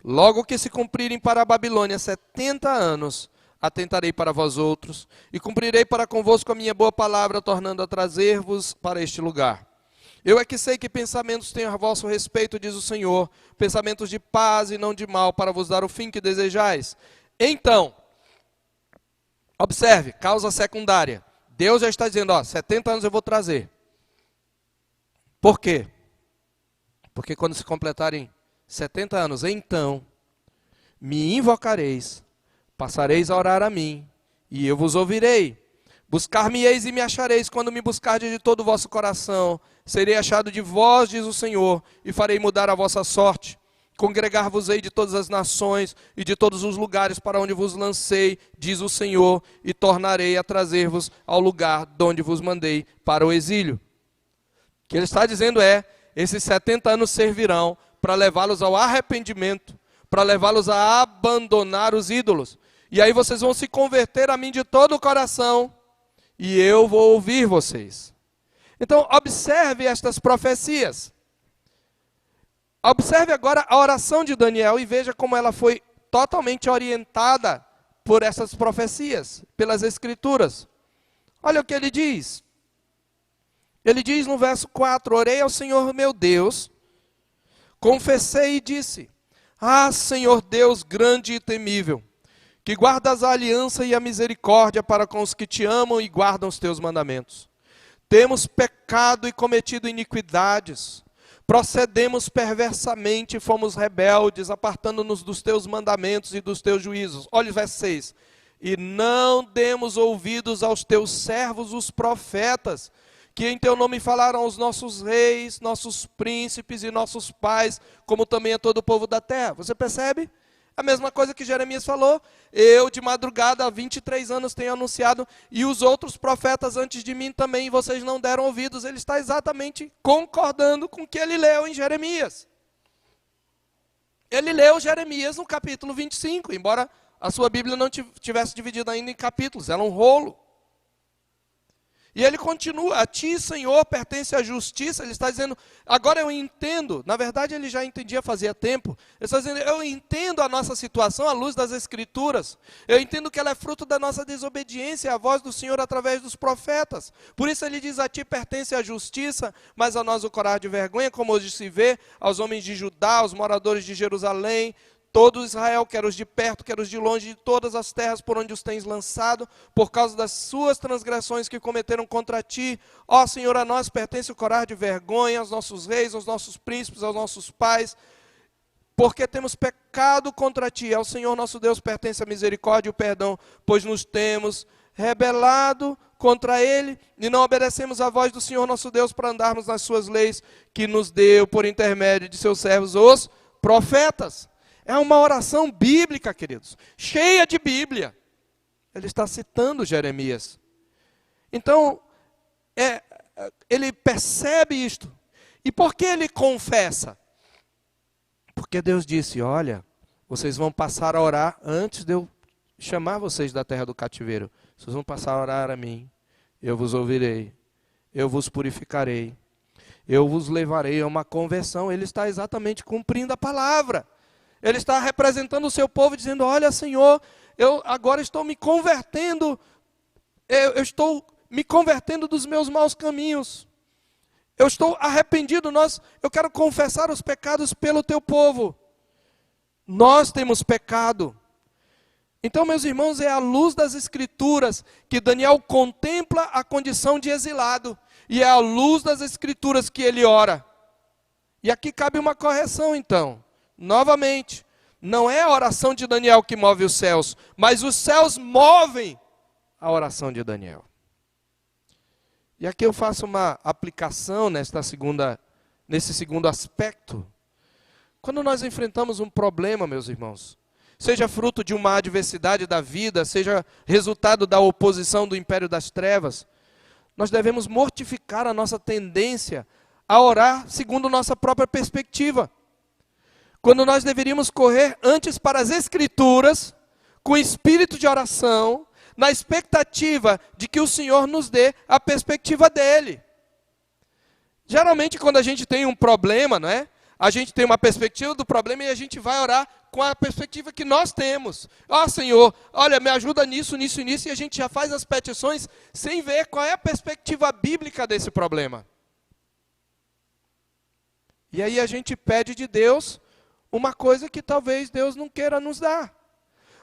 logo que se cumprirem para a Babilônia 70 anos, atentarei para vós outros, e cumprirei para convosco a minha boa palavra, tornando a trazer-vos para este lugar. Eu é que sei que pensamentos tenho a vosso respeito, diz o Senhor, pensamentos de paz e não de mal, para vos dar o fim que desejais. Então, observe, causa secundária. Deus já está dizendo, 70 anos eu vou trazer. Por quê? Porque quando se completarem 70 anos, então me invocareis, passareis a orar a mim, e eu vos ouvirei. Buscar-me-eis e me achareis, quando me buscardes de todo o vosso coração. Serei achado de vós, diz o Senhor, e farei mudar a vossa sorte. Congregar-vos-ei de todas as nações e de todos os lugares para onde vos lancei, diz o Senhor, e tornarei a trazer-vos ao lugar de onde vos mandei para o exílio. O que ele está dizendo é, esses 70 anos servirão para levá-los ao arrependimento, para levá-los a abandonar os ídolos. E aí vocês vão se converter a mim de todo o coração, e eu vou ouvir vocês. Então, observe estas profecias. Observe agora a oração de Daniel e veja como ela foi totalmente orientada por essas profecias, pelas Escrituras. Olha o que ele diz. Ele diz no verso 4, orei ao Senhor meu Deus, confessei e disse, Senhor Deus grande e temível, que guardas a aliança e a misericórdia para com os que te amam e guardam os teus mandamentos. Temos pecado e cometido iniquidades. procedemos perversamente, fomos rebeldes, apartando-nos dos teus mandamentos e dos teus juízos. Olha o verso 6. E não demos ouvidos aos teus servos, os profetas, que em teu nome falaram aos nossos reis, nossos príncipes e nossos pais, como também a todo o povo da terra. Você percebe? A mesma coisa que Jeremias falou. Eu de madrugada há 23 anos tenho anunciado, e os outros profetas antes de mim também, vocês não deram ouvidos. Ele está exatamente concordando com o que ele leu em Jeremias. Ele leu Jeremias no capítulo 25, embora a sua Bíblia não tivesse dividida ainda em capítulos, era um rolo. E ele continua, a ti, Senhor, pertence a justiça. Ele está dizendo, agora eu entendo. Na verdade, ele já entendia fazia tempo. Ele está dizendo, eu entendo a nossa situação à luz das Escrituras. Eu entendo que ela é fruto da nossa desobediência à voz do Senhor através dos profetas. Por isso ele diz, a ti pertence a justiça, mas a nós o corar de vergonha, como hoje se vê, aos homens de Judá, aos moradores de Jerusalém, todo Israel, quer os de perto, quer os de longe, de todas as terras por onde os tens lançado, por causa das suas transgressões que cometeram contra ti. Ó Senhor, a nós pertence o corar de vergonha, aos nossos reis, aos nossos príncipes, aos nossos pais, porque temos pecado contra ti. Ao Senhor nosso Deus pertence a misericórdia e o perdão, pois nos temos rebelado contra ele e não obedecemos a voz do Senhor nosso Deus para andarmos nas suas leis, que nos deu por intermédio de seus servos os profetas. É uma oração bíblica, queridos, cheia de Bíblia. Ele está citando Jeremias. Então, ele percebe isto. E por que ele confessa? Porque Deus disse, olha, vocês vão passar a orar antes de eu chamar vocês da terra do cativeiro. Vocês vão passar a orar a mim. Eu vos ouvirei. Eu vos purificarei. Eu vos levarei a uma conversão. Ele está exatamente cumprindo a palavra. Ele está representando o seu povo, dizendo, olha Senhor, eu agora estou me convertendo, eu estou me convertendo dos meus maus caminhos. Eu estou arrependido, eu quero confessar os pecados pelo teu povo. Nós temos pecado. Então, meus irmãos, é à luz das Escrituras que Daniel contempla a condição de exilado. E é à luz das Escrituras que ele ora. E aqui cabe uma correção, então. Novamente, não é a oração de Daniel que move os céus, mas os céus movem a oração de Daniel. E aqui eu faço uma aplicação nesse segundo aspecto. Quando nós enfrentamos um problema, meus irmãos, seja fruto de uma adversidade da vida, seja resultado da oposição do império das trevas, nós devemos mortificar a nossa tendência a orar segundo nossa própria perspectiva. Quando nós deveríamos correr antes para as Escrituras, com espírito de oração, na expectativa de que o Senhor nos dê a perspectiva dele. Geralmente, quando a gente tem um problema, não é? A gente tem uma perspectiva do problema e a gente vai orar com a perspectiva que nós temos. Ó Senhor, olha, me ajuda nisso, nisso e nisso, e a gente já faz as petições sem ver qual é a perspectiva bíblica desse problema. E aí a gente pede de Deus uma coisa que talvez Deus não queira nos dar.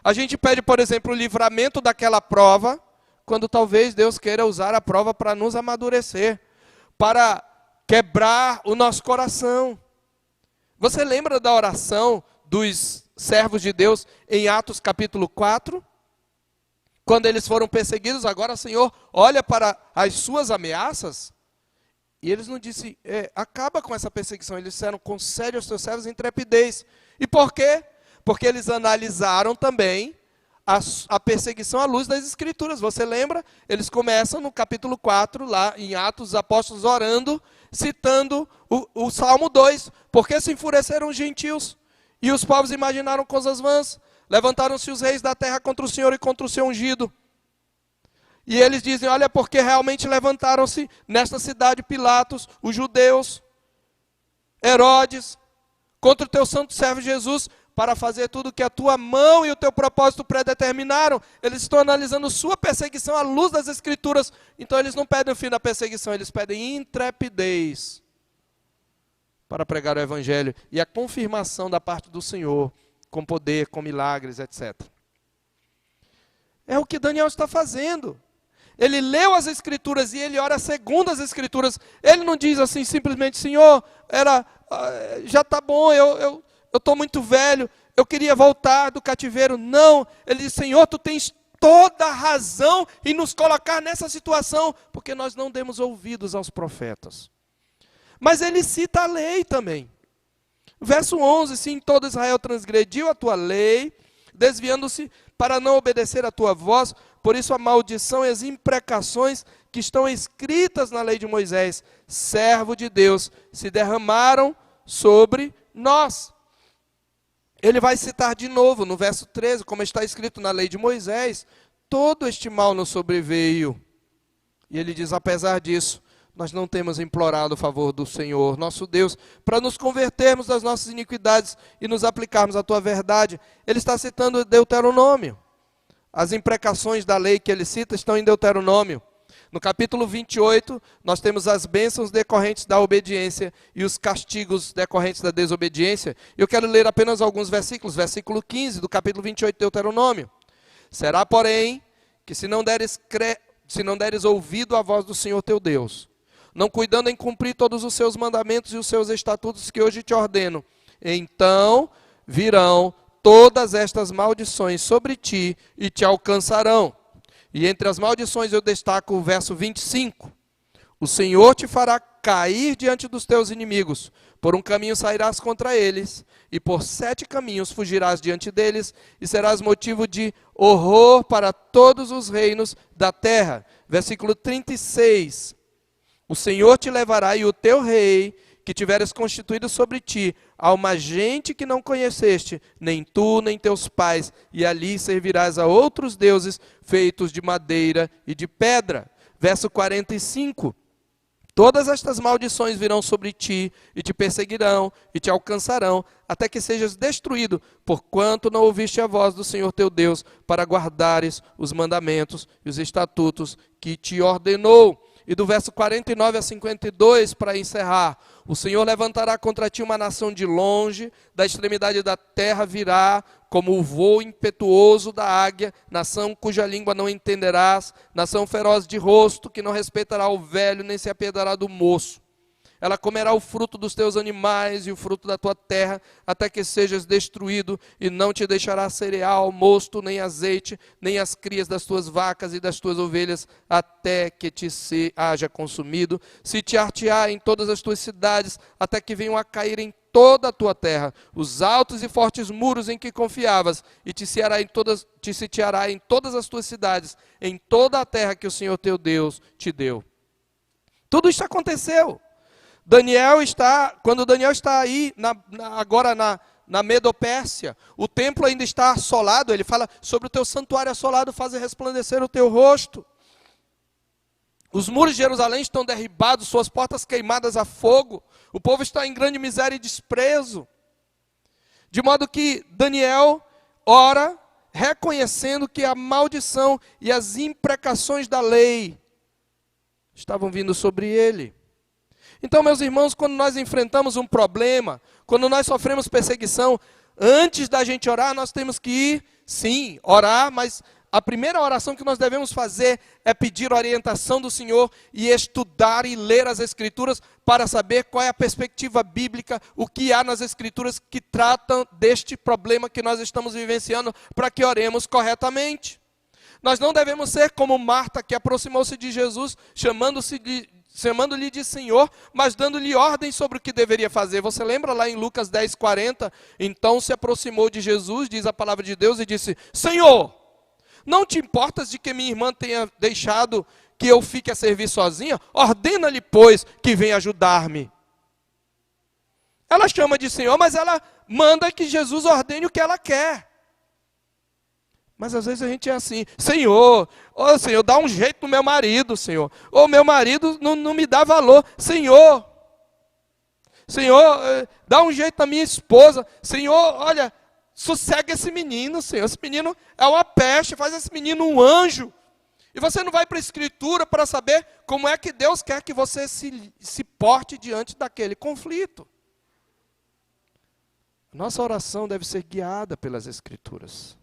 A gente pede, por exemplo, o livramento daquela prova, quando talvez Deus queira usar a prova para nos amadurecer, para quebrar o nosso coração. Você lembra da oração dos servos de Deus em Atos capítulo 4? Quando eles foram perseguidos, agora Senhor, olha para as suas ameaças. E eles não disseram, acaba com essa perseguição. Eles disseram, concede aos teus servos intrepidez. E por quê? Porque eles analisaram também a perseguição à luz das Escrituras. Você lembra? Eles começam no capítulo 4, lá em Atos, os apóstolos orando, citando o Salmo 2. Porque se enfureceram os gentios e os povos imaginaram coisas vãs. Levantaram-se os reis da terra contra o Senhor e contra o seu ungido. E eles dizem, olha, porque realmente levantaram-se nesta cidade Pilatos, os judeus, Herodes, contra o teu santo servo Jesus, para fazer tudo que a tua mão e o teu propósito predeterminaram. Eles estão analisando sua perseguição à luz das Escrituras. Então eles não pedem o fim da perseguição, eles pedem intrepidez para pregar o Evangelho. E a confirmação da parte do Senhor, com poder, com milagres, etc. É o que Daniel está fazendo. ele leu as Escrituras e ele ora segundo as Escrituras. Ele não diz assim simplesmente, Senhor, já está bom, eu estou muito velho, eu queria voltar do cativeiro. Não, ele diz, Senhor, tu tens toda a razão em nos colocar nessa situação, porque nós não demos ouvidos aos profetas. Mas ele cita a lei também. Verso 11, sim, todo Israel transgrediu a tua lei, desviando-se para não obedecer a tua voz, por isso a maldição e as imprecações que estão escritas na lei de Moisés, servo de Deus, se derramaram sobre nós. Ele vai citar de novo no verso 13, como está escrito na lei de Moisés, todo este mal nos sobreveio. E ele diz, apesar disso, nós não temos implorado o favor do Senhor, nosso Deus, para nos convertermos das nossas iniquidades e nos aplicarmos à tua verdade. Ele está citando Deuteronômio. As imprecações da lei que ele cita estão em Deuteronômio. No capítulo 28, nós temos as bênçãos decorrentes da obediência e os castigos decorrentes da desobediência. Eu quero ler apenas alguns versículos. Versículo 15 do capítulo 28 de Deuteronômio. Será, porém, que se não deres ouvido à voz do Senhor teu Deus, não cuidando em cumprir todos os seus mandamentos e os seus estatutos que hoje te ordeno, então virão todas estas maldições sobre ti e te alcançarão. E entre as maldições eu destaco o verso 25. O Senhor te fará cair diante dos teus inimigos. Por um caminho sairás contra eles, e por 7 caminhos fugirás diante deles, e serás motivo de horror para todos os reinos da terra. Versículo 36. O Senhor te levará e o teu rei, que tiveres constituído sobre ti, a uma gente que não conheceste, nem tu, nem teus pais, e ali servirás a outros deuses feitos de madeira e de pedra. Verso 45. Todas estas maldições virão sobre ti, e te perseguirão, e te alcançarão, até que sejas destruído, porquanto não ouviste a voz do Senhor teu Deus, para guardares os mandamentos e os estatutos que te ordenou. E do verso 49 a 52, para encerrar, o Senhor levantará contra ti uma nação de longe, da extremidade da terra virá, como o voo impetuoso da águia, nação cuja língua não entenderás, nação feroz de rosto, que não respeitará o velho, nem se apiedará do moço. Ela comerá o fruto dos teus animais e o fruto da tua terra, até que sejas destruído, e não te deixará cereal, mosto, nem azeite, nem as crias das tuas vacas e das tuas ovelhas, até que te se haja consumido. Se te artear em todas as tuas cidades, até que venham a cair em toda a tua terra os altos e fortes muros em que confiavas, e te sitiará em todas as tuas cidades, em toda a terra que o Senhor teu Deus te deu. Tudo isso aconteceu. Quando Daniel está aí, agora na Medo-Pérsia, o templo ainda está assolado, ele fala sobre o teu santuário assolado, faz resplandecer o teu rosto. Os muros de Jerusalém estão derribados, suas portas queimadas a fogo, o povo está em grande miséria e desprezo. De modo que Daniel ora, reconhecendo que a maldição e as imprecações da lei estavam vindo sobre ele. Então, meus irmãos, quando nós enfrentamos um problema, quando nós sofremos perseguição, antes da gente orar, nós temos que ir, sim, orar, mas a primeira oração que nós devemos fazer é pedir orientação do Senhor e estudar e ler as Escrituras para saber qual é a perspectiva bíblica, o que há nas Escrituras que tratam deste problema que nós estamos vivenciando, para que oremos corretamente. Nós não devemos ser como Marta, que aproximou-se de Jesus, chamando-lhe de Senhor, mas dando-lhe ordem sobre o que deveria fazer. Você lembra lá em Lucas 10:40? Então se aproximou de Jesus, diz a palavra de Deus, e disse, Senhor, não te importas de que minha irmã tenha deixado que eu fique a servir sozinha? Ordena-lhe, pois, que venha ajudar-me. Ela chama de Senhor, mas ela manda que Jesus ordene o que ela quer. Mas às vezes a gente é assim, Senhor, Senhor, dá um jeito no meu marido, Senhor. Ou meu marido não me dá valor, Senhor, dá um jeito na minha esposa. Senhor, olha, sossega esse menino, Senhor. Esse menino é uma peste, faz esse menino um anjo. E você não vai para a Escritura para saber como é que Deus quer que você se porte diante daquele conflito. Nossa oração deve ser guiada pelas Escrituras.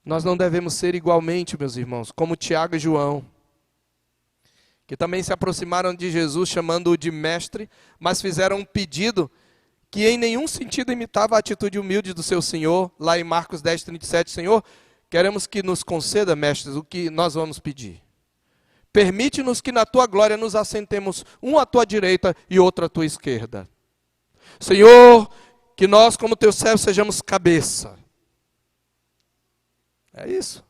Nós não devemos ser igualmente, meus irmãos, como Tiago e João, que também se aproximaram de Jesus chamando-o de mestre, mas fizeram um pedido que em nenhum sentido imitava a atitude humilde do seu Senhor, lá em Marcos 10:37, Senhor, queremos que nos conceda, mestres, o que nós vamos pedir. Permite-nos que na tua glória nos assentemos, um à tua direita e outro à tua esquerda. Senhor, que nós como teus servos sejamos cabeça. É isso.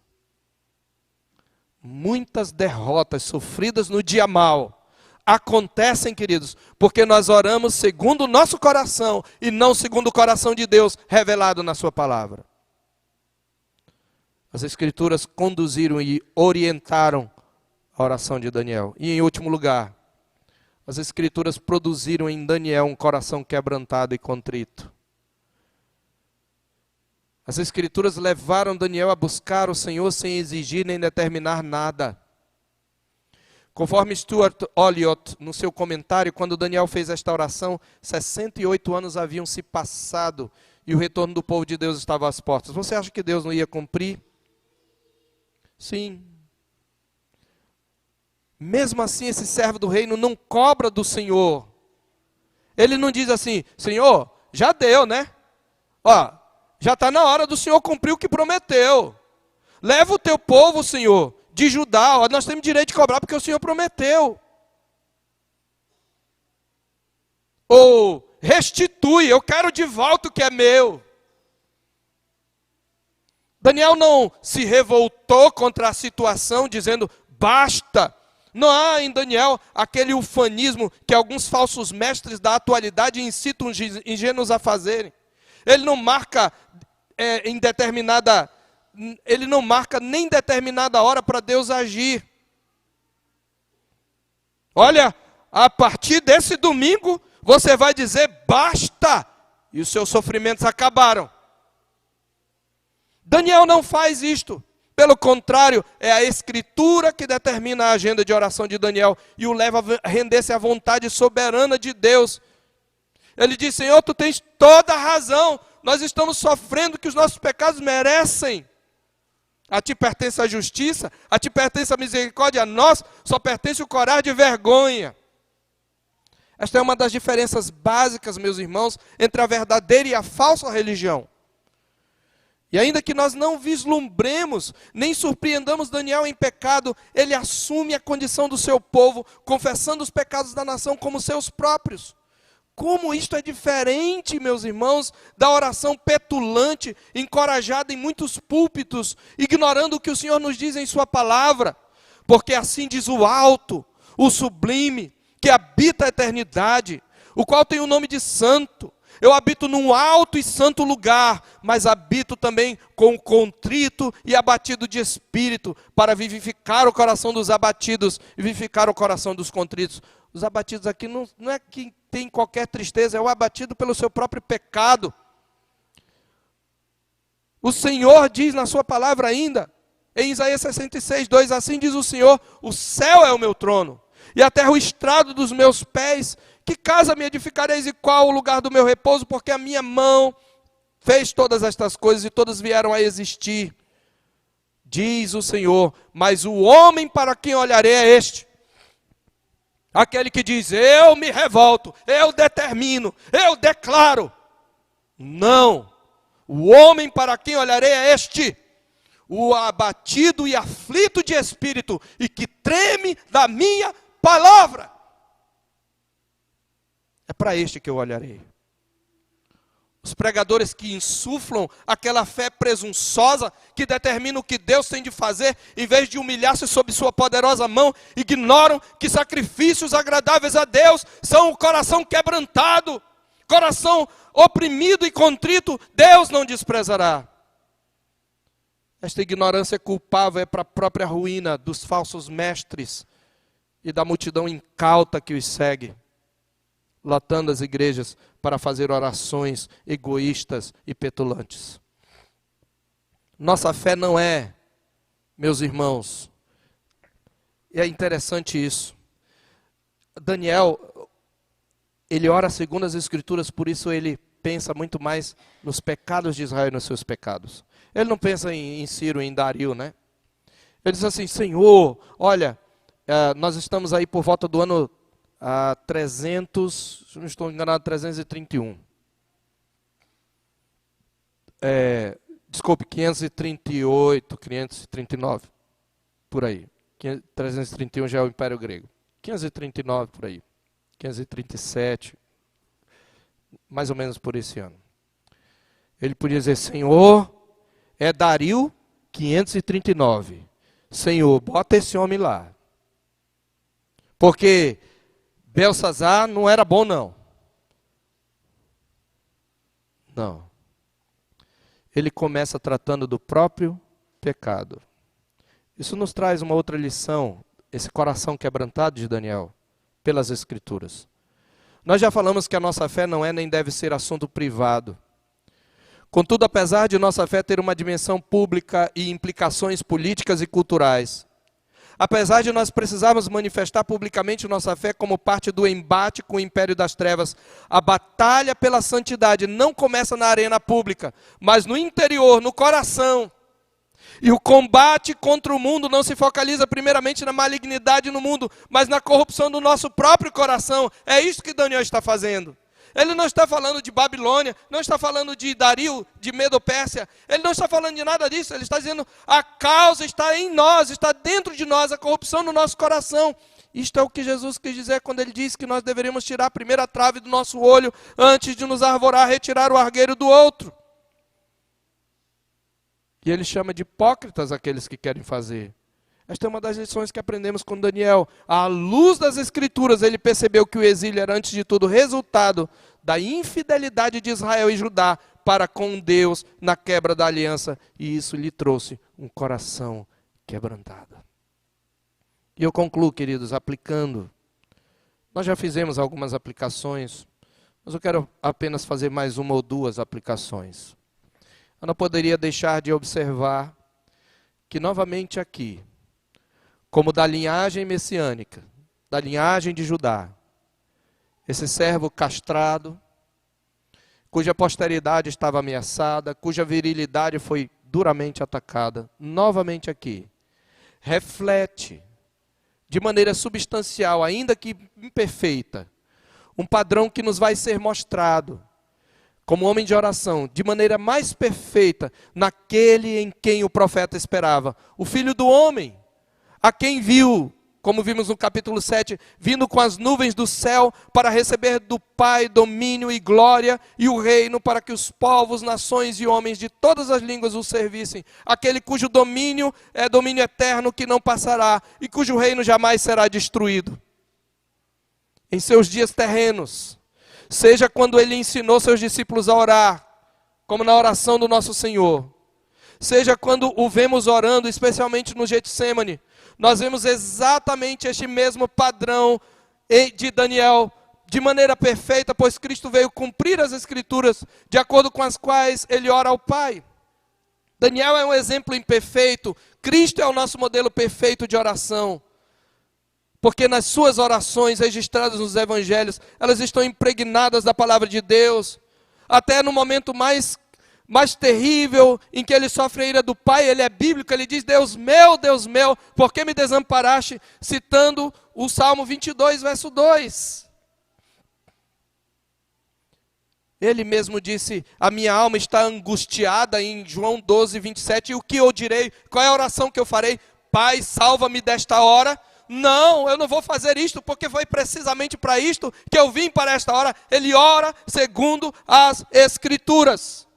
Muitas derrotas sofridas no dia mau acontecem, queridos, porque nós oramos segundo o nosso coração e não segundo o coração de Deus revelado na sua palavra. As Escrituras conduziram e orientaram a oração de Daniel. E em último lugar, as Escrituras produziram em Daniel um coração quebrantado e contrito. As Escrituras levaram Daniel a buscar o Senhor sem exigir nem determinar nada. Conforme Stuart Olliott, no seu comentário, quando Daniel fez esta oração, 68 anos haviam se passado e o retorno do povo de Deus estava às portas. Você acha que Deus não ia cumprir? Sim. Mesmo assim, esse servo do reino não cobra do Senhor. Ele não diz assim, Senhor, já deu, né? Ó, já está na hora do Senhor cumprir o que prometeu. Leva o teu povo, Senhor, de Judá. Ó, nós temos direito de cobrar porque o Senhor prometeu. Ou restitui, eu quero de volta o que é meu. Daniel não se revoltou contra a situação, dizendo, basta. Não há em Daniel aquele ufanismo que alguns falsos mestres da atualidade incitam os ingênuos a fazerem. Ele não marca ele não marca nem determinada hora para Deus agir. Olha, a partir desse domingo, você vai dizer basta, e os seus sofrimentos acabaram. Daniel não faz isto. Pelo contrário, é a Escritura que determina a agenda de oração de Daniel e o leva a render-se à vontade soberana de Deus. Ele diz, Senhor, tu tens toda a razão, nós estamos sofrendo o que os nossos pecados merecem. A ti pertence a justiça, a ti pertence a misericórdia, a nós só pertence o corar de vergonha. Esta é uma das diferenças básicas, meus irmãos, entre a verdadeira e a falsa religião. E ainda que nós não vislumbremos, nem surpreendamos Daniel em pecado, ele assume a condição do seu povo, confessando os pecados da nação como seus próprios. Como isto é diferente, meus irmãos, da oração petulante, encorajada em muitos púlpitos, ignorando o que o Senhor nos diz em sua palavra. Porque assim diz o alto, o sublime, que habita a eternidade, o qual tem o nome de santo. Eu habito num alto e santo lugar, mas habito também com contrito e abatido de espírito, para vivificar o coração dos abatidos e vivificar o coração dos contritos. Os abatidos aqui não é que tem qualquer tristeza, é o abatido pelo seu próprio pecado. O Senhor diz na sua palavra ainda, em Isaías 66:2, assim diz o Senhor, o céu é o meu trono, e a terra o estrado dos meus pés. Que casa me edificareis e qual o lugar do meu repouso? Porque a minha mão fez todas estas coisas e todas vieram a existir. Diz o Senhor, mas o homem para quem olharei é este. Aquele que diz, eu me revolto, eu determino, eu declaro. Não, o homem para quem olharei é este. O abatido e aflito de espírito e que treme da minha palavra. É para este que eu olharei. Os pregadores que insuflam aquela fé presunçosa, que determina o que Deus tem de fazer, em vez de humilhar-se sob sua poderosa mão, ignoram que sacrifícios agradáveis a Deus são o coração quebrantado, coração oprimido e contrito, Deus não desprezará. Esta ignorância culpável é para a própria ruína dos falsos mestres e da multidão incauta que os segue, lotando as igrejas para fazer orações egoístas e petulantes. Nossa fé não é, meus irmãos, e é interessante isso. Daniel, ele ora segundo as Escrituras, por isso ele pensa muito mais nos pecados de Israel e nos seus pecados. Ele não pensa em Ciro, em Dario, né? Ele diz assim, Senhor, olha, nós estamos aí por volta do ano 300, se não estou enganado, 331. Desculpe, 538, 539, por aí. 331 já é o Império Grego. 539 por aí. 537, mais ou menos por esse ano. Ele podia dizer, Senhor, é Dario 539. Senhor, bota esse homem lá. Porque Belsazar não era bom, não. Não. Ele começa tratando do próprio pecado. Isso nos traz uma outra lição, esse coração quebrantado de Daniel, pelas Escrituras. Nós já falamos que a nossa fé não é nem deve ser assunto privado. Contudo, apesar de nossa fé ter uma dimensão pública e implicações políticas e culturais, apesar de nós precisarmos manifestar publicamente nossa fé como parte do embate com o império das trevas, a batalha pela santidade não começa na arena pública, mas no interior, no coração. E o combate contra o mundo não se focaliza primeiramente na malignidade no mundo, mas na corrupção do nosso próprio coração. É isso que Daniel está fazendo. Ele não está falando de Babilônia, não está falando de Dario, de Medo-Pérsia. Ele não está falando de nada disso. Ele está dizendo, a causa está em nós, está dentro de nós, a corrupção no nosso coração. Isto é o que Jesus quis dizer quando ele disse que nós deveríamos tirar a primeira trave do nosso olho antes de nos arvorar, retirar o argueiro do outro. E ele chama de hipócritas aqueles que querem fazer. Esta é uma das lições que aprendemos com Daniel. À luz das Escrituras, ele percebeu que o exílio era, antes de tudo, resultado da infidelidade de Israel e Judá para com Deus na quebra da aliança. E isso lhe trouxe um coração quebrantado. E eu concluo, queridos, aplicando. Nós já fizemos algumas aplicações, mas eu quero apenas fazer mais uma ou duas aplicações. Eu não poderia deixar de observar que novamente aqui, como da linhagem messiânica, da linhagem de Judá, esse servo castrado, cuja posteridade estava ameaçada, cuja virilidade foi duramente atacada, novamente aqui, reflete de maneira substancial, ainda que imperfeita, um padrão que nos vai ser mostrado como homem de oração, de maneira mais perfeita, naquele em quem o profeta esperava, o Filho do Homem, a quem viu, como vimos no capítulo 7, vindo com as nuvens do céu para receber do Pai domínio e glória e o reino para que os povos, nações e homens de todas as línguas o servissem. Aquele cujo domínio é domínio eterno que não passará e cujo reino jamais será destruído. Em seus dias terrenos, seja quando ele ensinou seus discípulos a orar, como na oração do nosso Senhor, seja quando o vemos orando, especialmente no Getsêmani, nós vemos exatamente este mesmo padrão de Daniel, de maneira perfeita, pois Cristo veio cumprir as Escrituras, de acordo com as quais ele ora ao Pai. Daniel é um exemplo imperfeito, Cristo é o nosso modelo perfeito de oração. Porque nas suas orações registradas nos evangelhos, elas estão impregnadas da palavra de Deus. Até no momento mais terrível em que ele sofre a ira do Pai, ele é bíblico, ele diz, Deus meu, por que me desamparaste? Citando o Salmo 22, verso 2. Ele mesmo disse, a minha alma está angustiada, em João 12, 27. E o que eu direi? Qual é a oração que eu farei? Pai, salva-me desta hora. Não, eu não vou fazer isto, porque foi precisamente para isto que eu vim para esta hora. Ele ora segundo as Escrituras.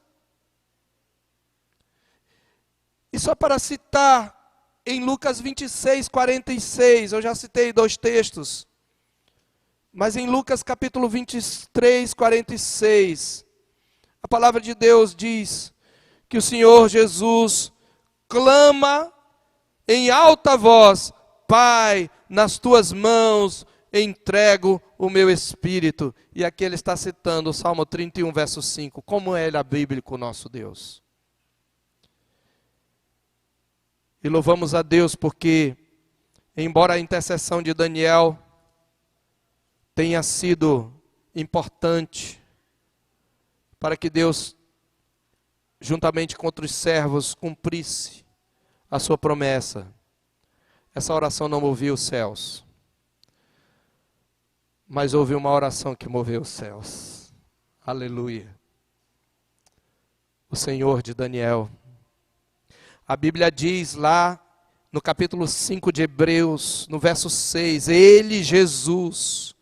E só para citar, em Lucas 26, 46, eu já citei 2 textos, mas em Lucas capítulo 23, 46, a palavra de Deus diz que o Senhor Jesus clama em alta voz, Pai, nas tuas mãos entrego o meu espírito. E aqui ele está citando o Salmo 31, verso 5. Como ele é bíblico o nosso Deus. E louvamos a Deus porque, embora a intercessão de Daniel tenha sido importante para que Deus juntamente com outros servos, cumprisse a sua promessa. Essa oração não movia os céus, mas houve uma oração que moveu os céus. Aleluia. O Senhor de Daniel. A Bíblia diz lá no capítulo 5 de Hebreus, no verso 6, Ele, Jesus,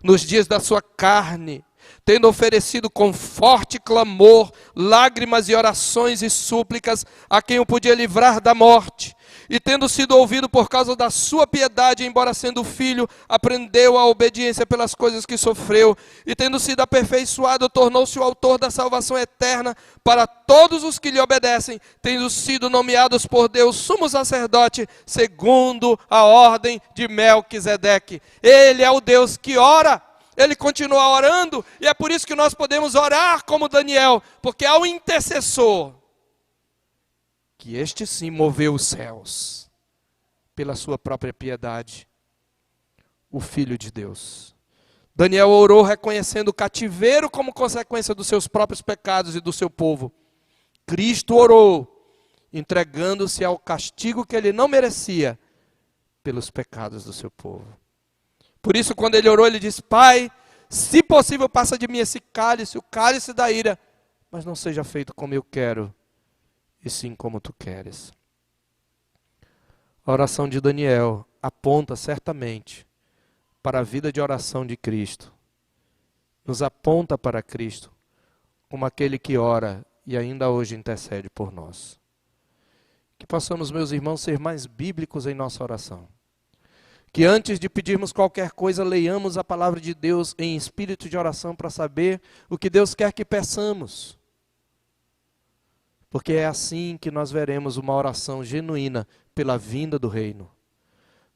nos dias da sua carne, tendo oferecido com forte clamor, lágrimas e orações e súplicas a quem o podia livrar da morte, e tendo sido ouvido por causa da sua piedade, embora sendo filho, aprendeu a obediência pelas coisas que sofreu, e tendo sido aperfeiçoado, tornou-se o autor da salvação eterna para todos os que lhe obedecem, tendo sido nomeados por Deus sumo sacerdote, segundo a ordem de Melquisedeque. Ele é o Deus que ora. Ele continua orando, e é por isso que nós podemos orar como Daniel, porque há um intercessor, que este sim moveu os céus, pela sua própria piedade, o Filho de Deus. Daniel orou reconhecendo o cativeiro como consequência dos seus próprios pecados e do seu povo. Cristo orou, entregando-se ao castigo que ele não merecia, pelos pecados do seu povo. Por isso, quando ele orou, ele disse: Pai, se possível, passa de mim esse cálice, o cálice da ira, mas não seja feito como eu quero, e sim como tu queres. A oração de Daniel aponta certamente para a vida de oração de Cristo. Nos aponta para Cristo como aquele que ora e ainda hoje intercede por nós. Que possamos, meus irmãos, ser mais bíblicos em nossa oração. Que antes de pedirmos qualquer coisa, leiamos a palavra de Deus em espírito de oração para saber o que Deus quer que peçamos. Porque é assim que nós veremos uma oração genuína pela vinda do reino.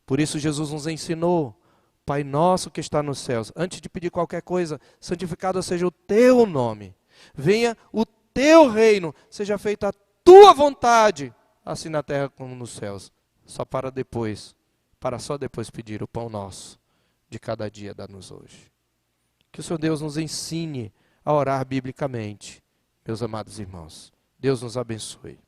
Por isso Jesus nos ensinou: Pai nosso que está nos céus, antes de pedir qualquer coisa, santificado seja o teu nome. Venha o teu reino, seja feita a tua vontade, assim na terra como nos céus. Para só depois pedir o pão nosso de cada dia, dá-nos hoje. Que o Senhor Deus nos ensine a orar biblicamente, meus amados irmãos. Deus nos abençoe.